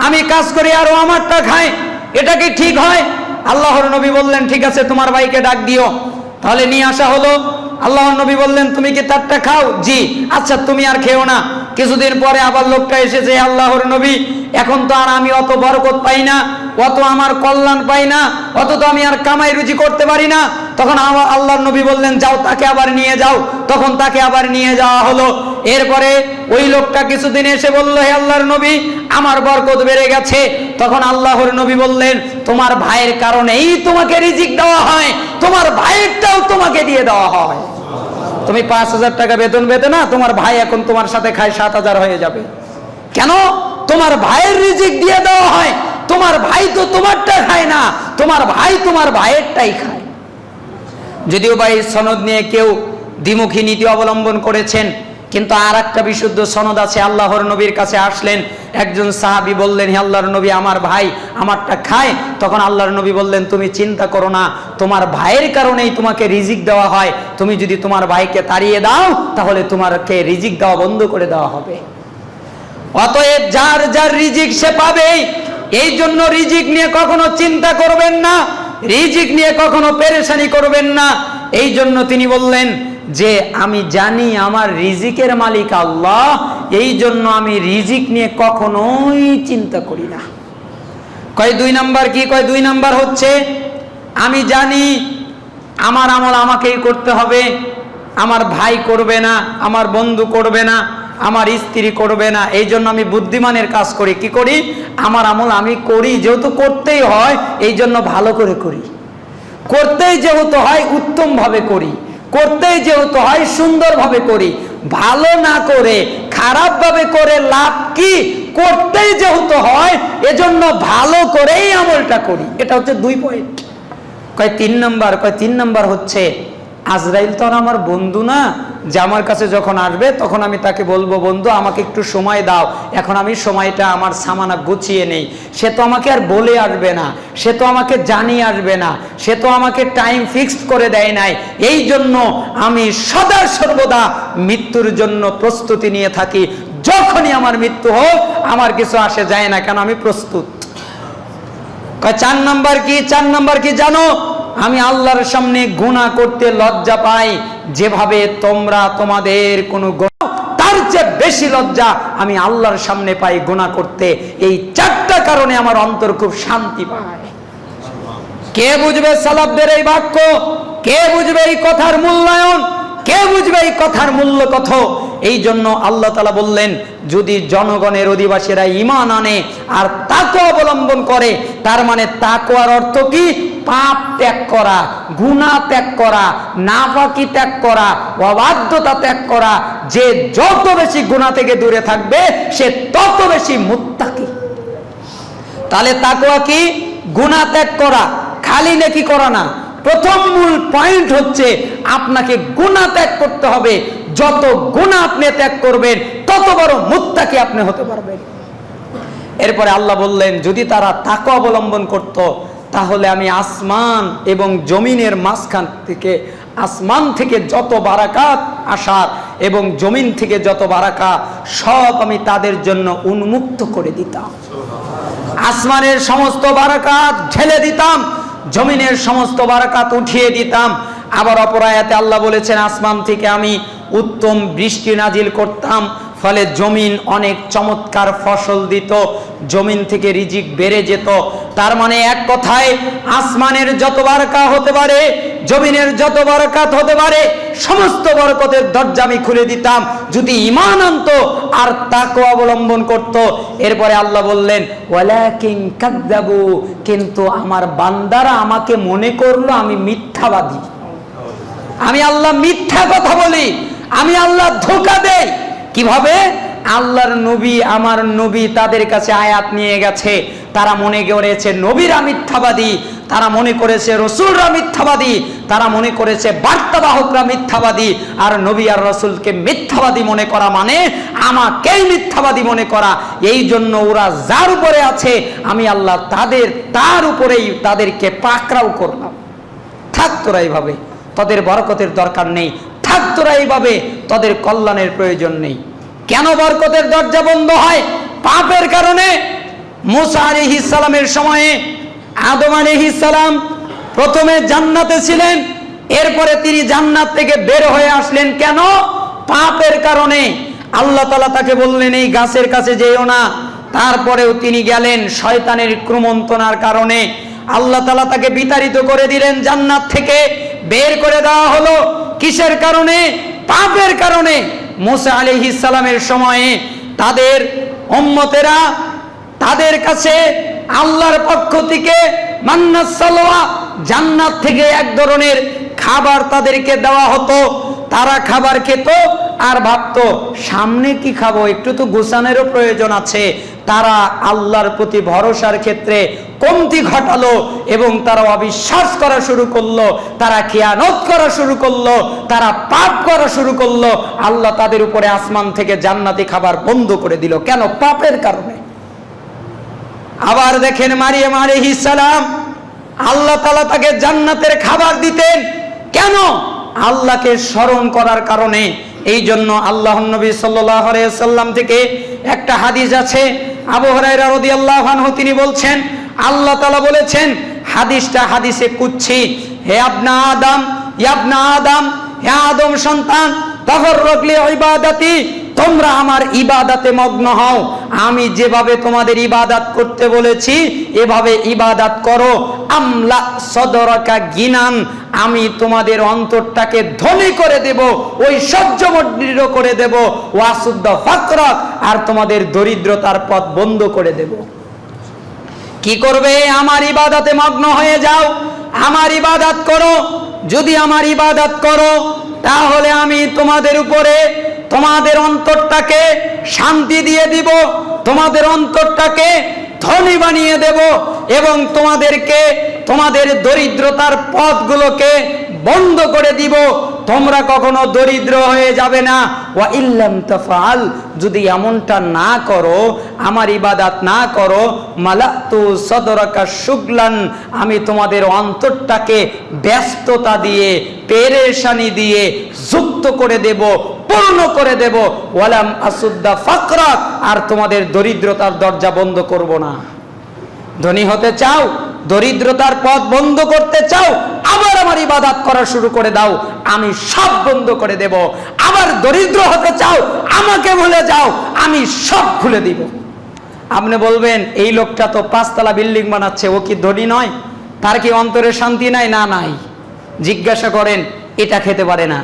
আমি কাজ করি আরো আমারটা খায়, এটা কি ঠিক হয়? আল্লাহর নবী বললেন, ঠিক আছে, তোমার ভাইকে ডাক দিও। তাহলে নিয়ে আসা হলো। আল্লাহর নবী বললেন, তুমি কি তারটা খাও? জি। আচ্ছা, তুমি আর খেও না। কিছুদিন পরে আবার লোকটা এসেছে, আল্লাহর নবী, এখন তো আর আমি অত বরকত পাই না, অত আমার কল্যাণ পাই না, অত তো আমি আর কামাই রুজি করতে পারি না। তখন আল্লাহর নবী বললেন, যাও তাকে আবার নিয়ে যাও। তখন তাকে আবার নিয়ে যাওয়া হলো। এরপরে ওই লোকটা কিছুদিন এসে বলল, হে আল্লাহর নবী, আমার বরকত বেড়ে গেছে। তখন আল্লাহর নবী বললেন, তোমার ভাইয়ের কারণেই তোমাকে রিজিক দেওয়া হয়, তোমার ভাইয়েরটাও তোমাকে দিয়ে দেওয়া হয়। তুমি 5,000 টাকা বেতন পেতে না, তোমার ভাই এখন তোমার সাথে খায় 7,000 হয়ে যাবে। কেন? তোমার ভাইয়ের রিজিক দিয়ে দেওয়া হয়। তোমার ভাই তো তোমারটা খায় না, তোমার ভাই তোমার ভাইয়েরটাই খায়। যদিও ভাই সনদ নিয়ে কেউ দ্বিমুখী নীতি অবলম্বন করেছেন, কিন্তু আর একটা বিশুদ্ধ সনদ আছে। আল্লাহর নবীর কাছে আসলেন একজন সাহাবী, বললেন, হে আল্লাহর নবী, আমার ভাই আমারটা খায়। তখন আল্লাহর নবী বললেন, তুমি চিন্তা করো না, তোমার ভাইয়ের কারণেই তোমাকে রিজিক দেওয়া হয়। তুমি যদি তোমার ভাইকে তাড়িয়ে দাও, তাহলে তোমাকে রিজিক দেওয়া বন্ধ করে দেওয়া হবে। অতএব যার যার রিজিক সে পাবেই। এই জন্য রিজিক নিয়ে কখনো চিন্তা করবেন না, রিজিক নিয়ে কখনো পেরেশানি করবেন না। এই জন্য তিনি বললেন যে আমি জানি আমার রিজিকের মালিক আল্লাহ, এই জন্য আমি রিজিক নিয়ে কখনোই চিন্তা করি না। কয় 2 নাম্বার কি? কয় 2 নাম্বার হচ্ছে আমি জানি আমার আমল আমাকেই করতে হবে, আমার ভাই করবে না, আমার বন্ধু করবে না, আমার স্ত্রী করবে না। এই জন্য আমি বুদ্ধিমানের কাজ করি। কি করি? আমার আমল আমি করি, যেহেতু করতেই হয় এই জন্য ভালো করে করি। করতেই যেহেতু হয় উত্তম ভাবে করি, করতেই যেহেতু হয় সুন্দরভাবে করি। ভালো না করে খারাপ ভাবে করে লাভ কি? করতেই যেহেতু হয় এজন্য ভালো করেই আমলটা করি। এটা হচ্ছে 2 পয়েন্ট। কয় 3 নাম্বার? কয় 3 নাম্বার হচ্ছে আজরাইল তো আর আমার বন্ধু না, যে আমার কাছে যখন আসবে তখন আমি তাকে বলবো, বন্ধু আমাকে একটু সময় দাও, এখন আমি সময়টা আমার সামানা গুছিয়ে নেই। সে তো আমাকে আর বলে আসবে না, সে তো আমাকে জানিয়ে আসবে না, সে তো আমাকে টাইম ফিক্সড করে দেয় নাই। এই জন্য আমি সদা সর্বদা মৃত্যুর জন্য প্রস্তুতি নিয়ে থাকি। যখনই আমার মৃত্যু হোক আমার কিছু আসে যায় না, কেন আমি প্রস্তুত। 4 নাম্বার কি? 4 নাম্বার কি জানো? আমি আল্লাহর সামনে গুনাহ করতে লজ্জা পাই, যেভাবে তোমরা তোমাদের কোনো তার চেয়ে বেশি লজ্জা আমি আল্লাহর সামনে পাই গুনাহ করতে। এই 4টা কারণে আমার অন্তর খুব শান্তি পায়। কে বুঝবে সালাফদের এই বাক্য? কে বুঝবে এই কথার মূল্যায়ন? কে বুঝবে এই কথার মূল্য কত? এই জন্য আল্লাহ তাআলা বললেন, যদি জনগণের অধিবাসীরা ঈমান আনে আর তাকওয়া অবলম্বন করে, তার মানে তাকওয়ার অর্থ কি? পাপ ত্যাগ করা, গুনাহ ত্যাগ করা, নাপাকি ত্যাগ করা, অবাধ্যতা ত্যাগ করা। যে যত বেশি গুনাহ থেকে দূরে থাকবে সে তত বেশি মুত্তাকি। তাহলে তাকওয়া কি? গুনাহ ত্যাগ করা, খালি নেকি করা না। প্রথম মূল পয়েন্ট হচ্ছে আপনাকে গুনাহ ত্যাগ করতে হবে। যত গুনাহ আপনি ত্যাগ করবেন তত বড় মুত্তাকি আপনি হতে পারবেন। এরপরে আল্লাহ বললেন, যদি তারা তাকওয়া অবলম্বন করত, তাহলে আমি আসমান এবং জমিনের মাঝখান থেকে, আসমান থেকে যত বারাকাত আসার এবং জমিন থেকে যত বারাকাত সব আমি তাদের জন্য উন্মুক্ত করে দিতাম। আসমানের সমস্ত বারাকাত ঢেলে দিতাম, জমিনের সমস্ত বারাকাত উঠিয়ে দিতাম। আবার অপর আয়াতে আল্লাহ বলেছেন, আসমান থেকে আমি উত্তম বৃষ্টি নাজিল করতাম, ফলে জমিন অনেক চমৎকার ফসল দিত, জমিন থেকে রিজিক বেড়ে যেত। তার মানে এক কথায় আসমানের যত বারাকাত হতে পারে, জমিনের যত বারাকাত হতে পারে, সমস্ত বরকতের দরজা আমি খুলে দিতাম যদি ঈমান আনতো আর তাকওয়া অবলম্বন করত। এরপরে আল্লাহ বললেন, ওয়ালাকিন কাযযাবু, কিন্তু আমার বান্দারা আমাকে মনে করলো আমি মিথ্যাবাদী, আমি আল্লাহ মিথ্যা কথা বলি, আমি আল্লাহ ধোঁকা দেই। কিভাবে? আল্লাহর নবী, আমার নবী তাদের কাছে আয়াত নিয়ে গেছে, তারা মনে করেছে নবীরা মিথ্যাবাদী, তারা মনে করেছে রসুলরা মিথ্যাবাদী, তারা মনে করেছে বার্তাবাহকরা মিথ্যাবাদী। আর নবী আর রসুলকে মিথ্যাবাদী মনে করা মানে আমাকেই মিথ্যাবাদী মনে করা। এই জন্য ওরা যার উপরে আছে আমি আল্লাহ তার উপরেই তাদেরকে পাকড়াও করলাম। থাক তোরা এইভাবে, তাদের বরকতের দরকার নেই, থাক তোরা এইভাবে, তাদের কল্যাণের প্রয়োজন নেই। কেন বরকতের দরজা বন্ধ হয়? পাপের কারণে। মুসা আলাইহিস সালামের সময়ে আদম আলাইহিস সালাম প্রথমে জান্নাতে ছিলেন, এরপরে তিনি জান্নাত থেকে বের হয়ে আসলেন। কেন? পাপের কারণে। আল্লাহ তাআলা তাকে বললেন এই গাছের কাছে যেও না, তারপরেও তিনি গেলেন শয়তানের কুমন্ত্রণার কারণে। আল্লাহ তাআলা তাকে বিতাড়িত করে দিলেন, জান্নাত থেকে বের করে দেওয়া হলো। কিসের কারণে? পাপের কারণে। মুসা আলাইহিস সালামের সময়ে তাদের উম্মতেরা তাদের কাছে আল্লাহর পক্ষ থেকে মান্নাস সালওয়া জান্নাত থেকে এক ধরনের খাবার তাদেরকে দেওয়া হতো। তারা খাবার খেত আর ভাবতো সামনে কি খাবো, একটু তো গোছানোরও প্রয়োজন আছে। তারা আল্লাহর প্রতি ভরসার ক্ষেত্রে কমতি ঘটালো এবং তারা অবিশ্বাস করা শুরু করলো, তারা খিয়ানত করা শুরু করলো, তারা পাপ করা শুরু করলো। আল্লাহ তাদের উপরে আসমান থেকে জান্নাতি খাবার বন্ধ করে দিল। কেন? পাপের কারণে। আবার দেখেন মারিয়াম আলাইহিস সালাম, আল্লাহ তাআলা তাকে জান্নাতের খাবার দিতেন। কেন? আল্লাহকে স্মরণ করার কারণে। এই জন্য আল্লাহর নবী সাল্লাল্লাহু আলাইহি ওয়াসাল্লাম থেকে একটা হাদিস আছে, আবু হুরায়রা রাদিয়াল্লাহু আনহু তিনি বলছেন, আল্লাহ তাআলা বলেছেন, হাদিসটা হাদিসে কুদসি, হে আবনা আদম, ইয়া আদম, হে আদম সন্তান, তাফাররাক লি ইবাদাতি, তোমরা আমার ইবাদতে মগ্ন হও। আমি যেভাবে তোমাদের ইবাদত করতে বলেছি এভাবে ইবাদত করো। আমলা সদরকা গিনান, আমি তোমাদের অন্তরটাকে ধনী করে দেব, ওই সহ্যমদৃঢ় করে দেব। ওয়াসুদ্দ ফাকরাক, আর তোমাদের দরিদ্রতার পথ বন্ধ করে দেব। কি করবে? আমার ইবাদতে মগ্ন হয়ে যাও, আমার ইবাদত করো। যদি আমার ইবাদত করো তাহলে আমি তোমাদের উপরে তোমাদের অন্তরটাকে শান্তি দিয়ে দিব, তোমাদের অন্তরটাকে ধনী বানিয়ে দেব এবং তোমাদেরকে তোমাদের দরিদ্রতার পথগুলোকে বন্ধ করে দিব। তোমরা কখনো দরিদ্র হয়ে যাবে না। ওয়া ইল্লাম তাফআল, যদি এমনটা না করো, আমার ইবাদত না করো, মালাতু সদরাকা শুগলান, আমি তোমাদের অন্তরটাকে ব্যস্ততা দিয়ে পেরেশানি দিয়ে যুক্ত করে দেব, পূর্ণ করে দেব। ওয়ালাম আসুদ্দা ফাকরাক, আর তোমাদের দরিদ্রতার দরজা বন্ধ করব না। ধনী হতে চাও, দরিদ্রতার পথ বন্ধ করতে চাও, আবার আমার ইবাদত করা শুরু করে দাও, আমি সব বন্ধ করে দেব। আবার দরিদ্র হতে চাও, আমাকে ভুলে যাও, আমি সব খুলে দিব। আপনি বলবেন এই লোকটা তো 5 তলা বিল্ডিং বানাচ্ছে, ও কি ধনী নয়? তার কি অন্তরে শান্তি নাই? না, নাই। জিজ্ঞাসা করেন, এটা খেতে পারে না।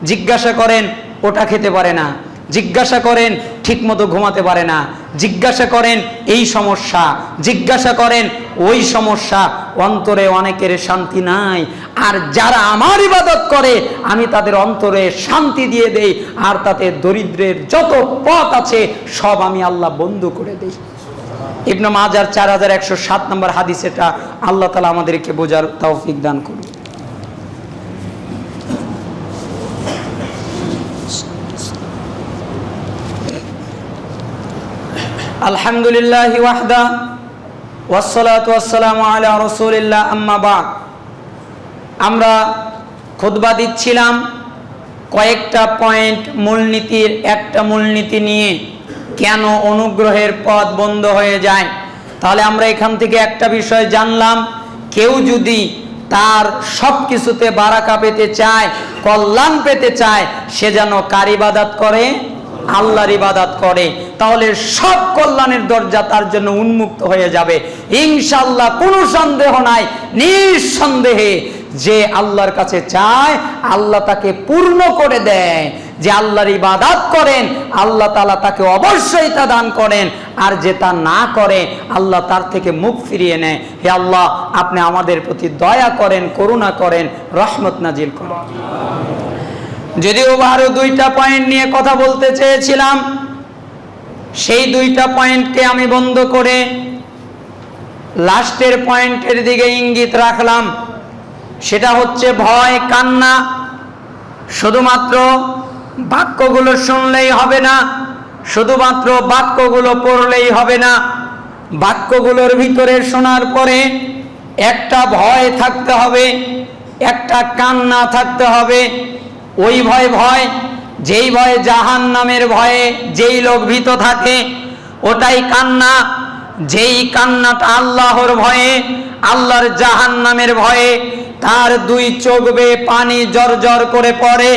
জিজ্ঞাসা করেন, ওটা খেতে পারে না। জিজ্ঞাসা করেন, ঠিক মতো ঘুমাতে পারে না। জিজ্ঞাসা করেন, এই সমস্যা। জিজ্ঞাসা করেন, ওই সমস্যা। অন্তরে অনেকের শান্তি নাই। আর যারা আমার ইবাদত করে আমি তাদের অন্তরে শান্তি দিয়ে দেই, আর তাতে দরিদ্রের যত পথ আছে সব আমি আল্লাহ বন্ধ করে দেই। ইবনে মাজার 4107 নম্বর হাদিস। এটা আল্লাহ তাআলা আমাদেরকে বোঝার তৌফিক দান করুন। আলহামদুলিল্লাহি ওয়াহদা ওয়াসসালাতু ওয়াসসালামু আলা রাসূলিল্লাহ, আম্মা বাদ। আমরা খুতবা দিচ্ছিলাম কয়েকটা পয়েন্ট, মূলনীতির একটা মূলনীতি নিয়ে, কেন অনুগ্রহের পথ বন্ধ হয়ে যায়। তাহলে আমরা এখান থেকে একটা বিষয় জানলাম, কেউ যদি তার সব কিছুতে বারাকা পেতে চায়, কল্যাণ পেতে চায়, সে যেন কার ইবাদত করে? আল্লাহর ইবাদত করে। তাহলে সব কল্যাণের দরজা তার জন্য উন্মুক্ত হয়ে যাবে ইনশাআল্লাহ। কোনো সন্দেহ নাই, নিঃসন্দেহে যে আল্লাহর কাছে চায় আল্লাহ তাকে পূর্ণ করে দেয়। যে আল্লাহর ইবাদত করেন আল্লাহ তাআলা তাকে অবশ্যই তা দান করেন, আর যে তা না করে আল্লাহ তার থেকে মুখ ফিরিয়ে নেয়। হে আল্লাহ, আপনি আমাদের প্রতি দয়া করেন, করুণা করেন, রহমত নাজিল করেন। যদিও আরো 2টা পয়েন্ট নিয়ে কথা বলতে চেয়েছিলাম, সেই 2টা পয়েন্টকে আমি বন্ধ করে লাস্টের পয়েন্টের দিকে ইঙ্গিত রাখলাম। সেটা হচ্ছে ভয়, কান্না। শুধুমাত্র বাক্যগুলো শুনলেই হবে না, শুধুমাত্র বাক্যগুলো পড়লেই হবে না। বাক্যগুলোর ভিতরে শোনার পরে একটা ভয় থাকতে হবে, একটা কান্না থাকতে হবে। ওই ভয়, যেই ভয়ে জাহান্নামের ভয়ে যেই লোক ভীত থাকে ওটাই কান্না। যেই কান্নাটা আল্লাহর ভয়ে, আল্লাহর জাহান্নামের ভয়ে তার 2 চোখ বেয়ে পানি জর করে পড়ে,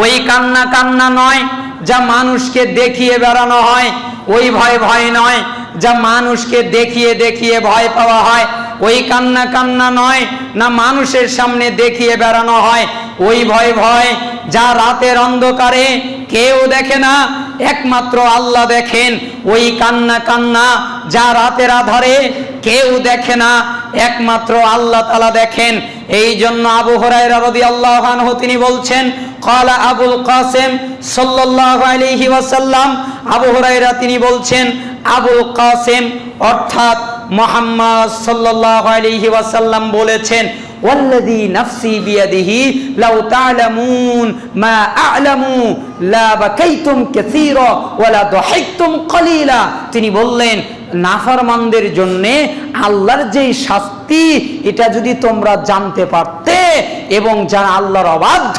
ওই কান্না কান্না নয় যা মানুষকে দেখিয়ে বেড়ানো হয়। ওই ভয় নয় যা মানুষকে দেখিয়ে ভয় পাওয়া হয়। ওই কান্না কান্না নয় না মানুষের সামনে দেখিয়ে বেড়ানো হয়। ওই ভয় যা রাতের অন্ধকারে কেউ দেখে না, একমাত্র আল্লাহ দেখেন। ওই কান্না যা রাতের আধারে কেউ দেখে না, একমাত্র আল্লাহ তাআলা দেখেন। এই জন্য আবু হুরায়রা রাদিয়াল্লাহু আনহু তিনি বলছেন, ক্বালা আবুল কাসিম সাল্লাল্লাহু আলাইহি ওয়াসাল্লাম, আবু হুরায়রা তিনি বলছেন, আবুল কাসিম অর্থাৎ মুহাম্মদ সাল্লাল্লাহু আলাইহি ওয়াসাল্লাম বলেছেন, ওয়াল্লাযী নাফসি বিয়াদিহি লাউ তা'লামুন মা আ'লামু লা বাকাইতুম কাসীরা ওয়া লা দাহিকতুম কলিলা। তিনি বললেন, নাফরমানদের জন্য আল্লাহর যেই শাস্তি এটা যদি তোমরা জানতে পারতে, এবং যারা আল্লাহর অবাধ্য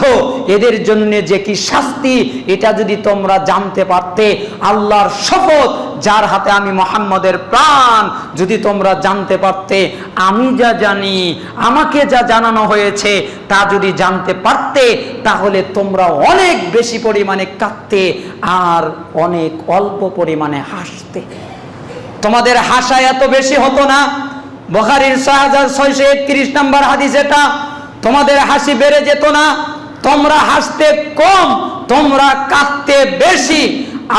এদের জন্য যে কি শাস্তি এটা যদি তোমরা জানতে পারতে, আল্লাহর শপথ যার হাতে আমি মুহাম্মদের প্রাণ, যদি তোমরা জানতে পারতে, আমি যা জানি, আমাকে যা জানানো হয়েছে তা যদি জানতে পারতে, তাহলে তোমরা অনেক বেশি পরিমাণে কাঁদতে আর অনেক অল্প পরিমাণে হাসতে। তোমাদের হাসা এত বেশি হতো না। বুখারীর 6631 নম্বর হাদিস এটা। তোমাদের হাসি বেড়ে যেত না, তোমরা হাসতে কম, তোমরা কাঁদতে বেশি।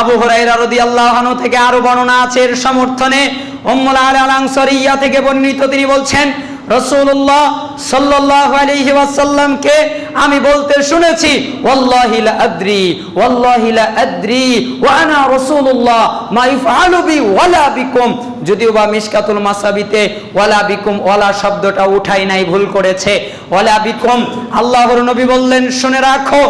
আবু হুরায়রা রাদিয়াল্লাহু আনহু থেকে আরো বর্ণনা আছে এর সমর্থনে। উম্মুল আলা আল আনসারিয়া থেকে বর্ণিত, তিনি বলছেন, রাসূলুল্লাহ সাল্লাল্লাহু আলাইহি ওয়াসাল্লামকে আমি বলতে শুনেছি, ওয়াল্লাহি লা আদরি ওয়াল্লাহি লা আদরি ওয়া আনা রাসূলুল্লাহ মা ইফআলু বি ওয়ালা বিকুম। যদিও বা মিশকাতুল মাসাবিতে ওয়ালা বিকুম, ওয়ালা শব্দটা উঠাই নাই, ভুল করেছে, ওয়ালা বিকুম। আল্লাহর নবী বললেন, শুনে রাখো।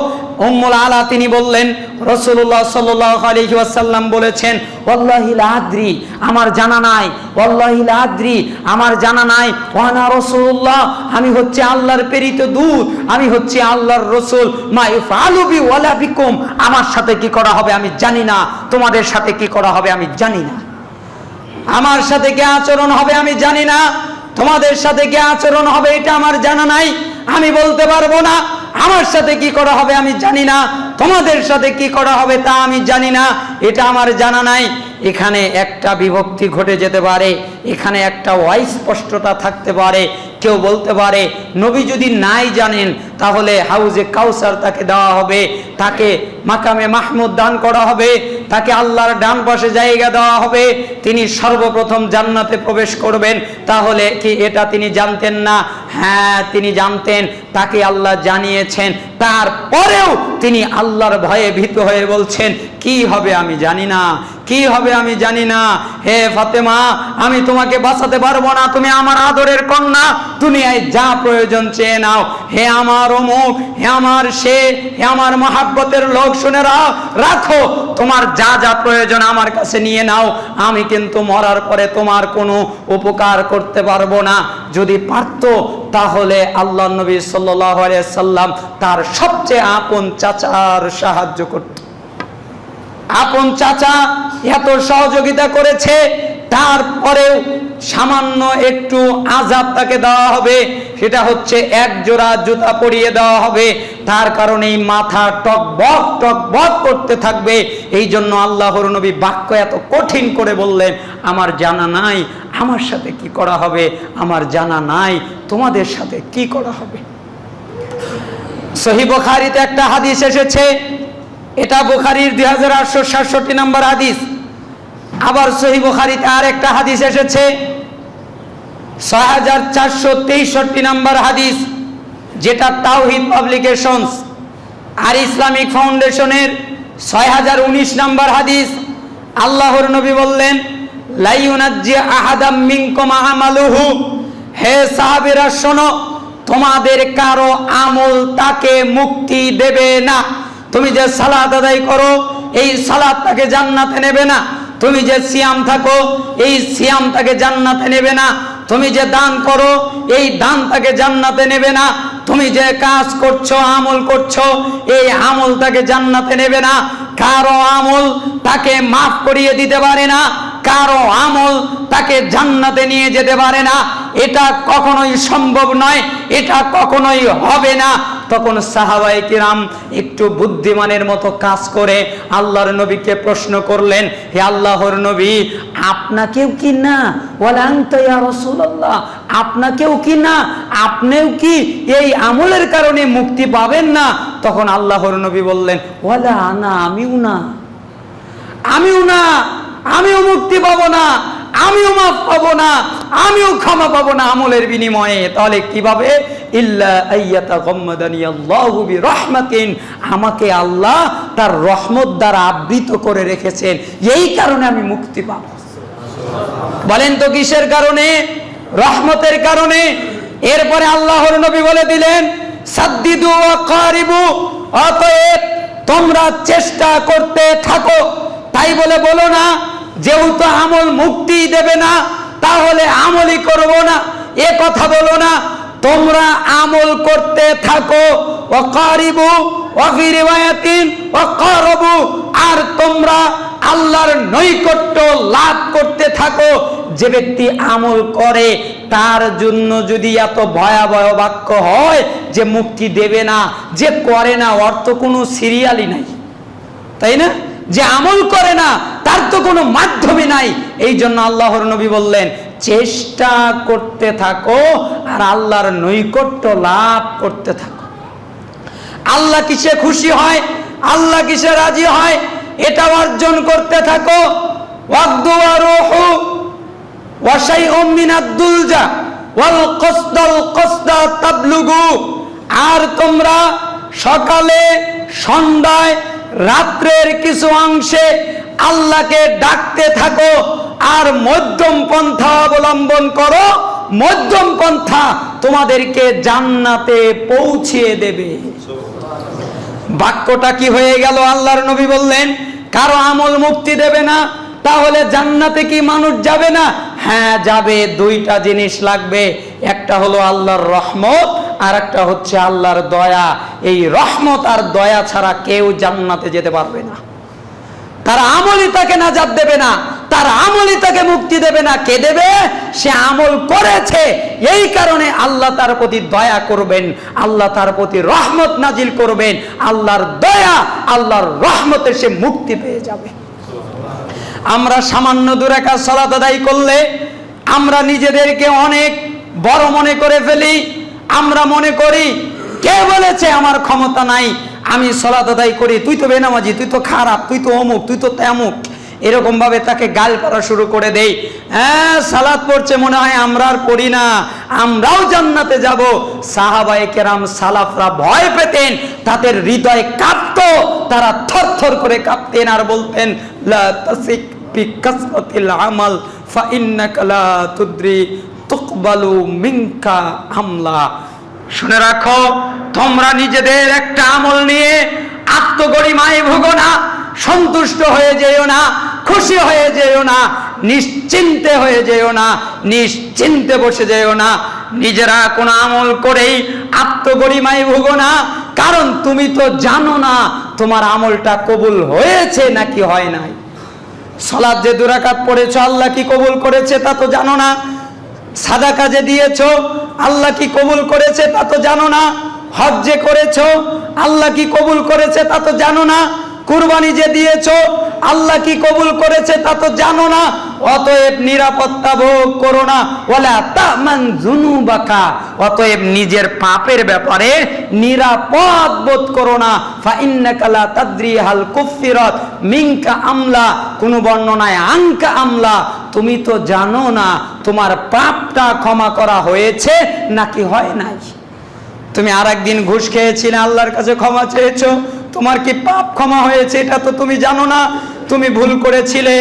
উম্মুল আলা তিনি বললেন, রাসূলুল্লাহ সাল্লাল্লাহু আলাইহি ওয়াসাল্লাম বলেছেন, ওয়াল্লাহি লা আদরি, আমার জানা নাই, ওয়াল্লাহি লা আদরি, আমার জানা নাই, ওয়া আনা রাসূলুল্লাহ, আমি হচ্ছে আল্লাহর প্রেরিত দূত, আমি হচ্ছে আল্লাহর রাসূল, মা ইফআলু বি ওয়ালা বিকুম, আমার সাথে কি করা হবে আমি জানি না, তোমাদের সাথে কি করা হবে আমি জানি না। আমার সাথে কি আচরণ হবে আমি জানি না, তোমাদের সাথে কি আচরণ হবে এটা আমার জানা নাই, আমি বলতে পারবো না। আমার সাথে কি করা হবে আমি জানি না, তোমাদের সাথে কি করা হবে তা আমি জানি না, এটা আমার জানা নাই। এখানে একটা বিভক্তি ঘটে যেতে পারে, এখানে একটা অস্পষ্টতা থাকতে পারে। কেউ বলতে পারে, নবী যদি নাই জানেন তাহলে হাউজে কাউসার তাকে দেওয়া হবে, তাকে মাকামে মাহমুদ দান করা হবে, তাকে আল্লাহর ডান পাশে জায়গা দেওয়া হবে, তিনি সর্বপ্রথম জান্নাতে প্রবেশ করবেন। তাহলে কি এটা তিনি জানতেন না? হ্যাঁ, তিনি জানতেন, তাকে আল্লাহ জানিয়েছেন। তারপরেও তিনি আল্লাহর ভয়ে ভীত হয়ে বলছেন, কি হবে আমি জানি না, কি হবে আমি জানি না। হে ফাতেমা, আমি তোমাকে বাঁচাতে পারবো না, তুমি আমার আদরের কন্যা, দুনিয়ায় যা প্রয়োজন চেয়ে নাও। হে আমার অমুক, হে আমার সে, হে আমার মহাব্বতের লোক, শুনে রাখো, তোমার যা যা প্রয়োজন আমার কাছে নিয়ে নাও, আমি কিন্তু মরার পরে তোমার কোনো উপকার করতে পারবো না। যদি পারতো তাহলে আল্লাহ নবী সাল্লাল্লাহু আলাইহি সাল্লাম তার সবচেয়ে আপন চাচার সাহায্য করত। আপন চাচা এত সহযোগিতা করেছে, তারপরেও সামান্য একটু আযাব তাকে দেওয়া হবে, সেটা হচ্ছে এক জোড়া জুতা পরিয়ে দেওয়া হবে। তার কারণেই মাথা টকবক টকবক করতে থাকবে। এই জন্য আল্লাহর নবী বাক্য এত কঠিন করে বললেন, আমার জানা নাই আমার সাথে কি করা হবে, আমার জানা নাই তোমাদের সাথে কি করা হবে। সহিহ বুখারীতে একটা হাদিস এসেছে, এটা বুখারীর 2867 নম্বর হাদিস। আবার সহিহ বুখারীতে আর একটা হাদিস এসেছে 6463 নম্বর হাদিস, যেটা তাওহীদ পাবলিকেশনস আর ইসলামিক ফাউন্ডেশনের 6019 নম্বর হাদিস। আল্লাহর নবী বললেন, লা ইউনাজ্জি আহাদাম মিনকুম আমালুহু, হে সাহাবীরা শোনো, তোমাদের কারো আমল তাকে মুক্তি দেবে না। তুমি যে সালাত আদায় করো, এই সালাত তাকে জান্নাতে নেবে না। তুমি যে সিয়াম থাকো, এই সিয়াম তাকে জান্নাতে নেবে না। তুমি যে দান করো, এই দান তাকে জান্নাতে নেবে না। তুমি যে কাজ করছো, আমল করছো, এই আমল তাকে জান্নাতে নেবে না। কারো আমল তাকে মাফ করিয়ে দিতে পারে না, কারো আমল তাকে জান্নাতে নিয়ে যেতে পারে না। এটা কখনোই সম্ভব নয়, এটা কখনোই হবে না। তখন সাহাবায়ে কিরাম একটু বুদ্ধিমানের মতো কাজ করে আল্লাহর নবীকে প্রশ্ন করলেন, হে আল্লাহর নবী, আপনাকেও কি না, ওয়ালা আনতা ইয়া রাসূলুল্লাহ, আপনাকেও কি না, আপনিও কি এই আমলের কারণে মুক্তি পাবেন না? তখন আল্লাহর নবী বললেন, ওয়ালা আনা, আমিও না, আমিও মুক্তি পাবো না, আমিও মাফ পাবো না, আমিও ক্ষমা পাবো না আমলের বিনিময়ে। তাহলে কিভাবে? ইল্লা আইয়াতাগাম্মাদানি আল্লাহু বিরহমাতিন, আমাকে আল্লাহ তার রহমত দ্বারা আবৃত করে রেখেছেন, এই কারণে আমি মুক্তি পাবো। বলেন তো কিসের কারণে? রহমতের কারণে। এরপরে আল্লাহর নবী বলে দিলেন, সাদ্দিদু ওয়া কারিবু, অতএব তোমরা চেষ্টা করতে থাকো। তাই বলে বলো না যেহেতু আমল মুক্তি দেবে না তাহলে আমলই করব না, এ কথা বলো না। তোমরা আমল করতে থাকো, ওয়াকারিবু ওয়া ফি রিওয়ায়াতিন ওয়াকারবু, আর তোমরা আল্লাহর নৈকট্য লাভ করতে থাকো। যে ব্যক্তি আমল করে তার জন্য যদি এত ভয়াবহ বাক্য হয় যে মুক্তি দেবে না, যে করে না ওর তো কোনো সিরিয়ালই নাই, তাই না? যে আমল করে না তার তো কোনো মাধ্যমই নাই। এই জন্য আল্লাহর নবী বললেন, চেষ্টা করতে থাকো আর আল্লাহর নৈকট্য লাভ করতে থাকো। আল্লাহ কিসে খুশি হয়, আল্লাহ কিসে রাজি হয়, এটা অর্জন করতে থাকো। ওয়াগদু ওয়া রুহু ওয়া শাইউম মিনাদ দুলজা ওয়াল কসদাল কসদা তাবলুগু, আর তোমরা সকালে, সন্ধ্যায়, রাত্রের কিছু অংশে আল্লাহকে ডাকতে থাকো আর মধ্যম পন্থা অবলম্বন করো। মধ্যম পন্থা তোমাদেরকে জান্নাতে পৌঁছিয়ে দেবে। বাক্যটা কি হয়ে গেল? আল্লাহর নবী বললেন কারো আমল মুক্তি দেবে না, তাহলে জান্নাতে কি মানুষ যাবে না? হ্যাঁ যাবে। দুইটা জিনিস লাগবে, একটা হলো আল্লাহর রহমত আর একটা হচ্ছে আল্লাহর দয়া। এই রহমত আর দয়া ছাড়া কেউ জান্নাতে যেতে পারবে না। তার আমলই তাকে নাজাত দেবে না, তার আমলই তাকে মুক্তি দেবে না। কে দেবে? সে আমল করেছে, এই কারণে আল্লাহ তার প্রতি দয়া করবেন, আল্লাহ তার প্রতি রহমত নাজিল করবেন। আল্লাহর দয়া, আল্লাহর রহমতে সে মুক্তি পেয়ে যাবে। আমরা সামান্য 2 রাকাত সালাত আদায় করলে আমরা নিজেদেরকে অনেক বড় মনে করে ফেলি। আমরা মনে করি কে বলেছে আমার ক্ষমতা নাই, আমি সালাত আদায় করি, তুই তো বেনামাজি, তুই তো খারাপ, তুই তো অমুক, তুই তো তেমুক, এরকম ভাবে তাকে গাল করা শুরু করে দেই। হ্যাঁ সালাত পড়ছে, মনে হয় আমরা আর পড়ি না, আমরাও জান্নাতে যাব। সাহাবায়ে কেরাম সালাফরা ভয় পেতেন, তাদের হৃদয় কাঁপতো, তারা থরথর করে কাঁপতেন আর বলতেন, লা তাসিক বিকাসরাতিল আমাল ফা ইন্নাকা লা তুদরি তুকবালু মিনকা আমলা। শুনে রাখো, তোমরা নিজেদের একটা আমল নিয়ে আত্মগরিমায় ভোগো না, সন্তুষ্ট হয়ে যেও না, খুশি হয়ে যেও না, নিশ্চিন্তে হয়ে যেও না, নিশ্চিন্তে বসে যেও না। নিজেরা কোনো আমল করেই আত্মগরিমায় ভোগো না, কারণ তুমি তো জানো না তোমার আমলটা কবুল হয়েছে নাকি হয় নাই। সালাত যে 2 রাকাত পড়েছো আল্লাহ কি কবুল করেছে তা তো জানো না। সাদাকা যে দিয়েছো আল্লাহ কি কবুল করেছে তা তো জানো না। হজ যে করেছো আল্লাহ কি কবুল করেছে তা তো জানো না। কুরবানি যে দিয়েছো আল্লাহ কি কবুল করেছে তা তো জানো না। অতএব নিরাপত্তা ভোগ করো না, ওয়ালা তামান যুনুবাকা, অতএব নিজের পাপের ব্যাপারে নিরাপদ বোধ করো না। ফা ইন্নাকা লা তাদরি হাল কুফিরাত মিনকা আমলা, কোন বর্ণনায় আনকা আমলা, তুমি তো জানো না তোমার পাপটা ক্ষমা করা হয়েছে নাকি হয় নাই। তুমি আর একদিন ঘুষ খেয়েছিলে, আল্লাহর কাছে ক্ষমা চেয়েছো, তোমার কি পাপ ক্ষমা হয়েছে এটা তো তুমি জানো না। তুমি ভুল করেছিলে,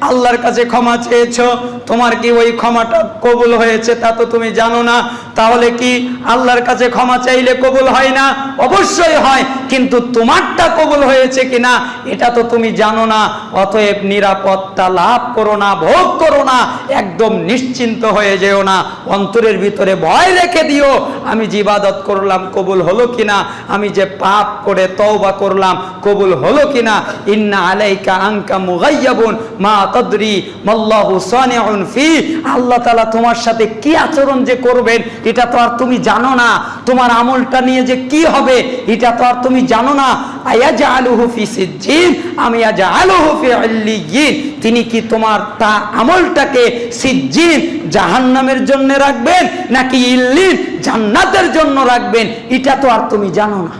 আল্লাহর কাছে ক্ষমা চেয়েছো, তোমার কি ওই ক্ষমাটা কবুল হয়েছে তা তো তুমি জানো না। তাহলে কি আল্লাহর কাছে ক্ষমা চাইলে কবুল হয় না? অবশ্যই হয়, কিন্তু তোমারটা কবুল হয়েছে কিনা এটা তো তুমি জানো না। অতএব নিরাপত্তা লাভ করো না, ভোগ করো না, একদম নিশ্চিন্ত হয়ে যেও না। অন্তরের ভিতরে ভয় রেখে দিও, আমি যে ইবাদত করলাম কবুল হলো কিনা, আমি যে পাপ করে তওবা করলাম কবুল হলো কিনা। ইন্না আলাইকা আনকা মুগাইয়াবুন মা তাদরি মাল্লাহু সানিউন ফি, আল্লাহ তাআলা তোমার সাথে কি আচরণ যে করবেন এটা তো আর তুমি জানো না, তোমার আমলটা নিয়ে যে কি হবে এটা তো আর তুমি জানো না। আয়াজআলুহু ফি সিজ্জিন আম ইয়াজআলুহু ফি ইল্লিয়িন, তিনি কি তোমার তা আমলটাকে সিজ্জিন জাহান্নামের জন্য রাখবেন নাকি ইল্লিন জান্নাতের জন্য রাখবেন, এটা তো আর তুমি জানো না।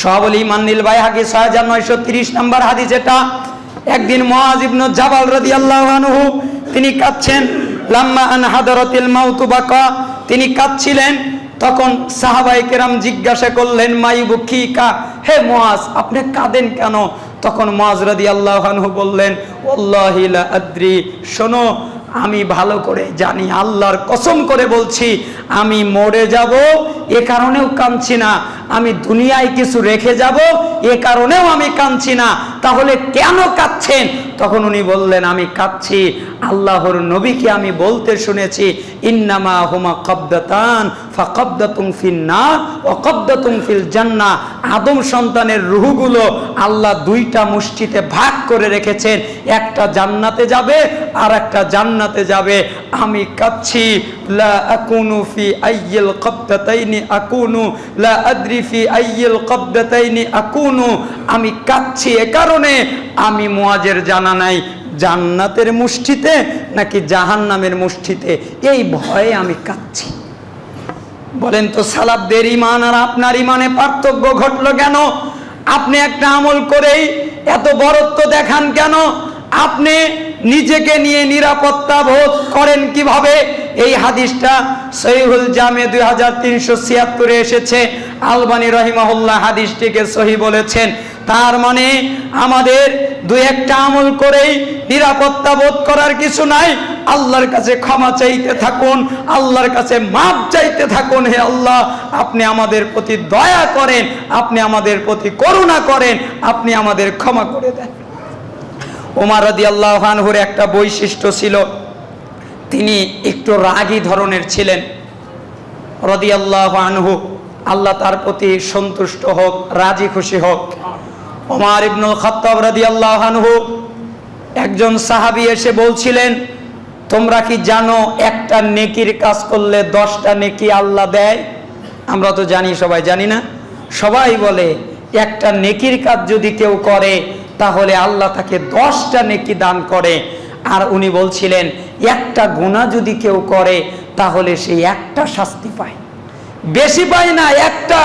সহাবুল ইমানিল বাইহাকি 6930 নম্বর হাদিস। এটা একদিন মুআয ইবনে জাবাল রাদিয়াল্লাহু আনহু তিনি কাঁদছেন, লাম্মা আন হাদারাতিল মাউত বাকা, তিনি কাঁদছিলেন। তখন সাহাবায়ে কেরাম জিজ্ঞাসা করলেন, মাইবুকিকা, হে মুআয আপনি কাঁদেন কেন? তখন মুআয রাদিয়াল্লাহু আনহু বললেন, ওয়াল্লাহি লা আদ্রি, শোনো আমি ভালো করে জানি, আল্লাহর কসম করে বলছি আমি মরে যাব এ কারণেও কাঁদছি না, আমি দুনিয়ায় কিছু রেখে যাব এ কারণেও আমি কাঁদছি না, তাহলে কেন কাঁদছেন? তখন উনি বললেন, আমি কাঁদছি আল্লাহর নবীকে আমি বলতে শুনেছি, ইন্নামা হুমা কবদাতান ফাকাবদাতুম ফিন্নার ওয়া কবদাতুম ফিল জান্নাহ, আদম সন্তানের রূহগুলো আল্লাহ দুইটা মুষ্টিতে ভাগ করে রেখেছেন, একটা জান্নাতে যাবে আর একটা জান্নাতে যাবে। আমি কাঁদছি, লা আকুনু ফি আইয়িল কবদাতাইনি আকুনু, লা আদরি ফি আইয়িল কবদাতাইনি আকুনু, আমি কাঁদছি এ কারণে আমি মুআযের জানা নাই জান্নাতের মুষ্টিতে নাকি জাহান্নামের মুষ্টিতে, এই ভয়ে আমি কাঁদছি। বলেন তো সালাফদের ঈমান আর আপনার ঈমানে পার্থক্য ঘটলো কেন? আপনি একটা আমল করেই এত বড়ত্ব দেখান কেন? আপনি নিজেকে নিয়ে নিরাপত্তা বোধ করেন কিভাবে? এই হাদিসটা সহিহুল জামে 2376 এসেছে। আলবানী রহিমাহুল্লাহ হাদিসটিকে সহিহ বলেছেন। তার মানে আমাদের দুই একটা আমল করেই নিরাপত্তা বোধ করার কিছু নাই। আল্লাহর কাছে ক্ষমা চাইতে থাকুন, আল্লাহর কাছে মাপ চাইতে থাকুন, হে আল্লাহ আপনি আমাদের প্রতি দয়া করেন, আপনি আমাদের প্রতি করুণা করেন, আপনি আমাদের ক্ষমা করে দেন। ওমর রাদিয়াল্লাহু আনহুর একটা বৈশিষ্ট্য ছিল, তিনি একটু রাগী ধরনের ছিলেন রাদিয়াল্লাহু আনহু, আল্লাহ তার প্রতি সন্তুষ্ট হোক, রাজি খুশি হোক। ওমর ইবনুল খাত্তাব রাদিয়াল্লাহু আনহু একজন সাহাবী এসে বলছিলেন, তোমরা কি জানো একটা নেকির কাজ করলে 10টা নেকি আল্লাহ দেয়? আমরা তো জানি, সবাই জানি না? সবাই বলে একটা নেকির কাজ যদি কেউ করে তাহলে আল্লাহ তাকে 10টা নেকি দান করে। আর উনি বলছিলেন একটা গুনাহ যদি কেউ করে তাহলে সে একটা শাস্তি পায়, বেশি পায় না, একটা,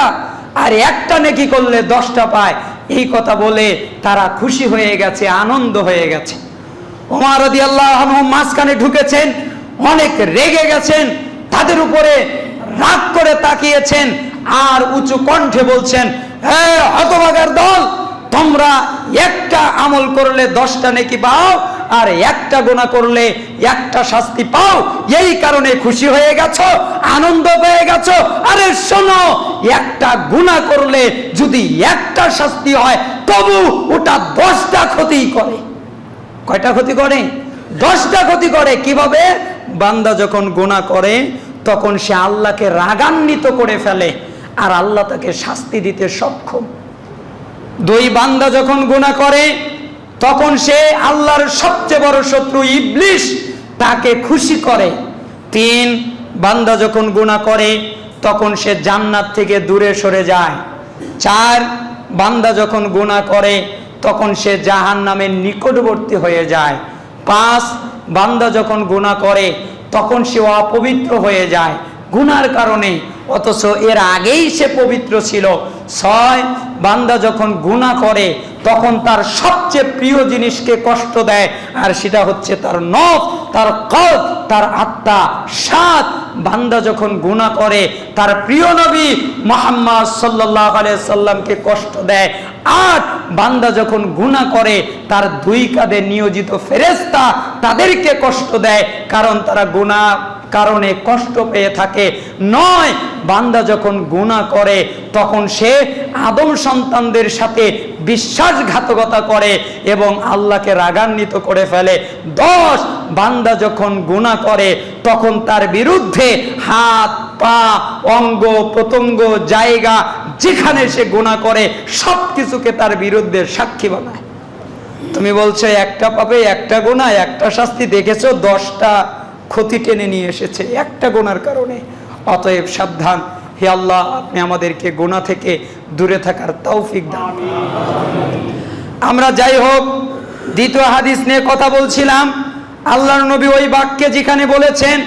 আর একটা নেকি করলে 10টা পায়। এই কথা বলে তারা খুশি হয়ে গেছে, আনন্দ হয়ে গেছে। ওমর রাদিয়াল্লাহু আনহু মাঝখানে ঢুকেছেন, অনেক রেগে গেছেন, তাদের উপরে রাগ করে তাকিয়েছেন আর উঁচু কণ্ঠে বলছেন, হে হতভাগার দল, তোমরা একটা আমল করলে 10টা নেকি পাও আর একটা গুনাহ করলে একটা শাস্তি পাও, এই কারণে খুশি হয়ে গেছো, আনন্দ পেয়ে গেছো। আরে শোনো, একটা গুনাহ করলে যদি একটা শাস্তি হয় তবু ওটা 10টা ক্ষতি করে। কয়টা ক্ষতি করে? 10টা ক্ষতি করে। কিভাবে? বান্দা যখন গুনাহ করে তখন সে আল্লাহকে রাগান্বিত করে ফেলে আর আল্লাহ তাকে শাস্তি দিতে সক্ষম। 2, বান্দা যখন গুনাহ করে তখন সে আল্লাহর সবচেয়ে বড় শত্রু ইবলিস তাকে খুশি করে। 3, বান্দা যখন গুনাহ করে তখন সে জান্নাত থেকে দূরে সরে যায়। 4, বান্দা যখন গুনাহ করে তখন সে জাহান্নামের নিকটবর্তী হয়ে যায়। 5, বান্দা যখন গুনাহ করে তখন সে অপবিত্র হয়ে যায় গুনার কারণে, অথচ এর আগেই সে পবিত্র ছিল। 6, বান্দা যখন গুনাহ করে তখন তার সবচেয়ে প্রিয় জিনিসকে কষ্ট দেয়, আর সেটা হচ্ছে তার নফস, তার কলব, তার আত্মা। 7, বান্দা যখন গুনাহ করে তার প্রিয় নবী মুহাম্মদ সাল্লাল্লাহু আলাইহি সাল্লামকে কষ্ট দেয়। 8, বান্দা যখন গুনাহ করে তার 2 কাঁধে নিয়োজিত ফেরেশতা তাদেরকে কষ্ট দেয়, কারণ তারা গুনাহ কারণে কষ্ট পেয়ে থাকে। 9, বান্দা যখন গুনাহ করে তখন সে আদম সন্তানদের সাথে বিশ্বাসঘাতকতা করে এবং আল্লাহকে রাগান্বিত করে ফেলে। 10, বান্দা যখন গুনাহ করে তখন তার বিরুদ্ধে হাত, পা, অঙ্গ প্রত্যঙ্গ, জায়গা যেখানে সে গুনাহ করে সব কিছুকে তার বিরুদ্ধে সাক্ষী বানায়। তুমি বলছো একটা পাবে, একটা গুনাহ, একটা শাস্তি, দেখেছো 10টা ক্ষতি টেনে নিয়ে এসেছে একটা গুনার কারণে। অতএব সাবধান, হে আল্লাহ আপনি আমাদেরকে গুনাহ থেকে দূরে থাকার তৌফিক দান। আমরা যাই হোক, দ্বিতীয় হাদিস নিয়ে কথা বলছিলাম। আল্লাহর নবী ওই বাক্যে যেখানে বলেছেন,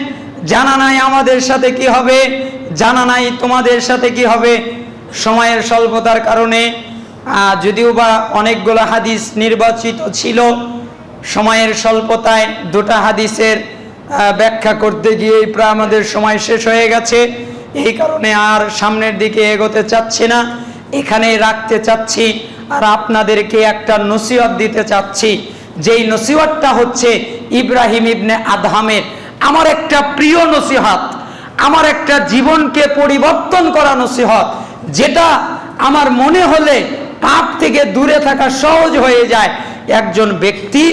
জানা নাই আমাদের সাথে কি হবে, জানা নাই তোমাদের সাথে কি হবে। সময়ের স্বল্পতার কারণে যদিও বা অনেকগুলো হাদিস নির্বাচিত ছিল, সময়ের স্বল্পতায় দুটো হাদিসের ব্যাখ্যা করতে গিয়েই প্রায় আমাদের সময় শেষ হয়ে গেছে। এই কারণে আর সামনের দিকে এগোতে চাচ্ছি না, এখানেই রাখতে চাচ্ছি। আর আপনাদেরকে একটা নসিহত দিতে চাচ্ছি, যেই নসিহতটা হচ্ছে ইব্রাহিম ইবনে আদহামের আমার একটা প্রিয় নসিহত, আমার একটা জীবনকে পরিবর্তন করা নসিহত, যেটা আমার মনে হলে পাপ থেকে দূরে থাকা সহজ হয়ে যায়। একজন ব্যক্তি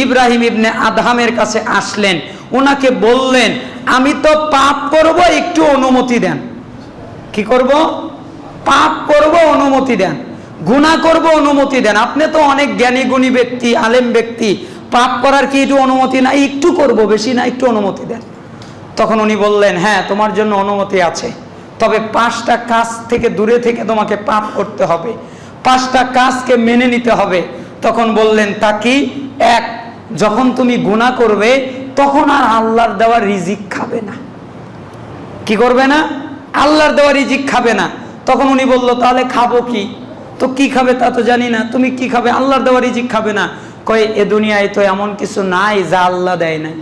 ইব্রাহিম ইবনে আদহামের কাছে আসলেন, ওনাকে বললেন, আমি তো পাপ করব, একটু অনুমতি দেন। কি করব? পাপ করব, অনুমতি দেন। গুনাহ করব, অনুমতি দেন। আপনি তো অনেক জ্ঞানী গুণী ব্যক্তি, আলেম ব্যক্তি, পাপ করার কি একটু অনুমতি না? একটু করব, বেশি না, একটু অনুমতি দেন। তখন উনি বললেন, হ্যাঁ তোমার জন্য অনুমতি আছে, তবে 5টা কাজ থেকে দূরে থেকে তোমাকে পাপ করতে হবে, 5টা কাজকে মেনে নিতে হবে। তখন বললেন, তা কি? 1, যখন তুমি গুনাহ করবে তখন আর আল্লাহর দেওয়া রিজিক খাবে না। কি করবে না? আল্লাহর দেওয়া রিজিক খাবে না। তখন উনি বলল, তাহলে খাবো কি? তো কি খাবে তা তো জানি না, তুমি কি খাবে? আল্লাহর দেওয়া রিজিক খাবে না। কয়, এ দুনিয়ায় তো এমন কিছু নাই যা আল্লাহ দেয় নাই,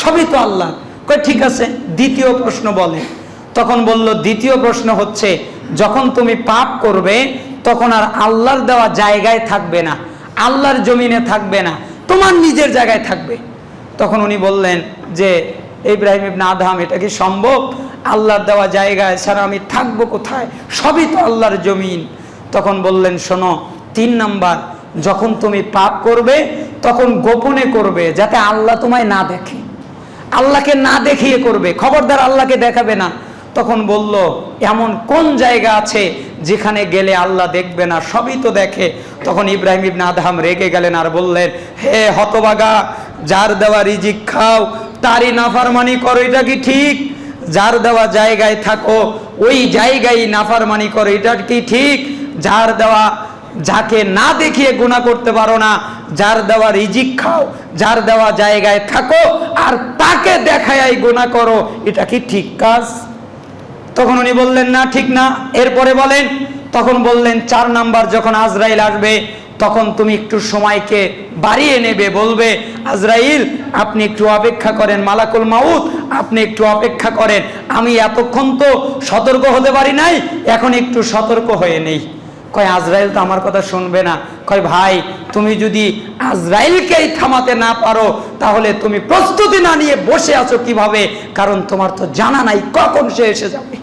সবই তো আল্লাহ। কয়, ঠিক আছে, দ্বিতীয় প্রশ্ন বলে। তখন বলল, দ্বিতীয় প্রশ্ন হচ্ছে, যখন তুমি পাপ করবে তখন আর আল্লাহর দেওয়া জায়গায় থাকবে না, আল্লাহর জমিনে থাকবে না, তোমার নিজের জায়গায় থাকবে। তখন উনি বললেন যে, ইব্রাহিম ইবনে আদহাম, এটা কি সম্ভব? আল্লাহর দেওয়া জায়গায় ছাড়া আমি থাকবো কোথায়? সবই তো আল্লাহর জমিন। তখন বললেন, শোনো, 3 নাম্বার, যখন তুমি পাপ করবে তখন গোপনে করবে, যাতে আল্লাহ তোমায় না দেখে, আল্লাহকে না দেখিয়ে করবে, খবরদার আল্লাহকে দেখাবে না। তখন বলল, এমন কোন জায়গা আছে যেখানে গেলে আল্লাহ দেখবে না? সবই তো দেখে। তখন ইব্রাহিম ইবনে আদহাম রেগে গেলেন আর বললেন, হে হতভাগা, যার দেওয়া রিজিক খাও তারই নাফরমানি করো, এটা কি ঠিক? যার দেওয়া জায়গায় থাকো ওই জায়গায় নাফরমানি করো, এটা কি ঠিক? যার দেওয়া, যাকে না দেখিয়ে গুনাহ করতে পারো না, যার দেওয়া রিজিক খাও, যার দেওয়া জায়গায় থাকো, আর তাকে দেখায় গুনাহ করো, এটা কি ঠিক কাজ? তখন উনি বললেন, না, ঠিক না। এরপরে বলেন। তখন বললেন, 4 নাম্বার, যখন আজরাইল আসবে তখন তুমি একটু সময়কে বাড়িয়ে নেবে, বলবে, আজরাইল আপনি একটু অপেক্ষা করেন, মালাকুল মাউত আপনি একটু অপেক্ষা করেন, আমি এতক্ষণ তো সতর্ক হতে পারি নাই, এখন একটু সতর্ক হয়ে নেই। কয়, আজরাইল তো আমার কথা শুনবে না। কয়, ভাই তুমি যদি আজরাইলকেই থামাতে না পারো তাহলে তুমি প্রস্তুতি না নিয়ে বসে আছো কিভাবে? কারণ তোমার তো জানা নাই কখন সে এসে যাবে।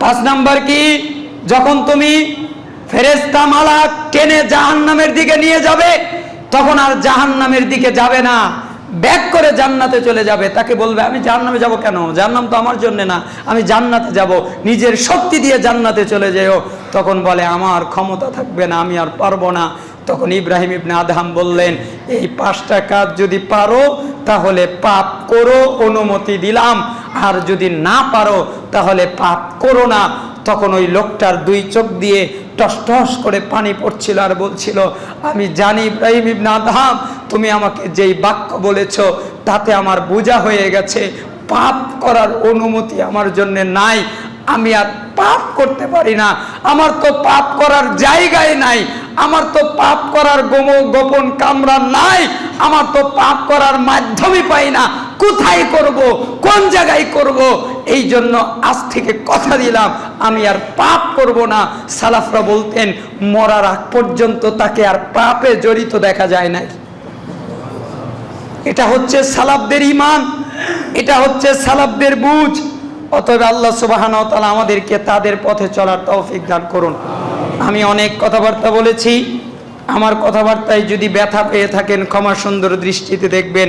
5 নাম্বার কি? যখন তুমি ফেরেশতা মালাক টেনে জাহান্নামের দিকে নিয়ে যাবে তখন আর জাহান্নামের দিকে যাবে না, ব্যাক করে জান্নাতে চলে যাবে। তাকে বলবে, আমি জাহান্নামে যাব কেন? জাহান্নাম তো আমার জন্য না, আমি জান্নাতে যাব, নিজের শক্তি দিয়ে জান্নাতে চলে যেও। তখন বলে, আমার ক্ষমতা থাকবে না, আমি আর পারবো না। তখন ইব্রাহিম ইবনে আদহাম বললেন, এই 5টা কাজ যদি পারো তাহলে পাপ করো, অনুমতি দিলাম, আর যদি না পারো তাহলে পাপ করো না। তখন ওই লোকটার 2 চোখ দিয়ে টস টস করে পানি পড়ছিল আর বলছিল, আমি জানি ইব্রাহিম ইবনে আদহাম, তুমি আমাকে যেই বাক্য বলেছো তাতে আমার বোঝা হয়ে গেছে পাপ করার অনুমতি আমার জন্য নাই, আমি আর পাপ করতে পারি না, আমার তো পাপ করার জায়গায় নাই, আমার তো পাপ করার গোপন কামরা নাই, আমার তো পাপ করার মাধ্যমই পাই না, কোথায় করব, কোন জায়গায় করব? এই জন্য আজ থেকে কথা দিলাম আমি আর পাপ করব না। সালাফরা বলতেন, মরার আগ পর্যন্ত তাকে আর পাপে জড়িত দেখা যায় নাই। এটা হচ্ছে সালাফদের ঈমান, এটা হচ্ছে সালাফদের বুঝ। অতএব আল্লাহ সুবহানাহু ওয়া তাআলা আমাদেরকে তাদের পথে চলার তৌফিক দান করুন। আমি অনেক কথাবার্তা বলেছি, আমার কথাবার্তায় যদি ব্যথা পেয়ে থাকেন ক্ষমা সুন্দর দৃষ্টিতে দেখবেন।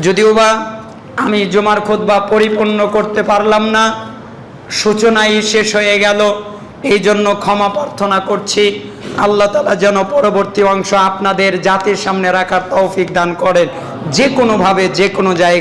যদিও বা আমি জুমার খুতবা পরিপূর্ণ করতে পারলাম না, সূচনাই শেষ হয়ে গেল, এই জন্য ক্ষমা প্রার্থনা করছি। আল্লাহ তাআলা যেন পরবর্তী অংশ আপনাদের জাতির সামনে রাখার তৌফিক দান করেন, যে কোনোভাবে যে কোনো জায়গায়।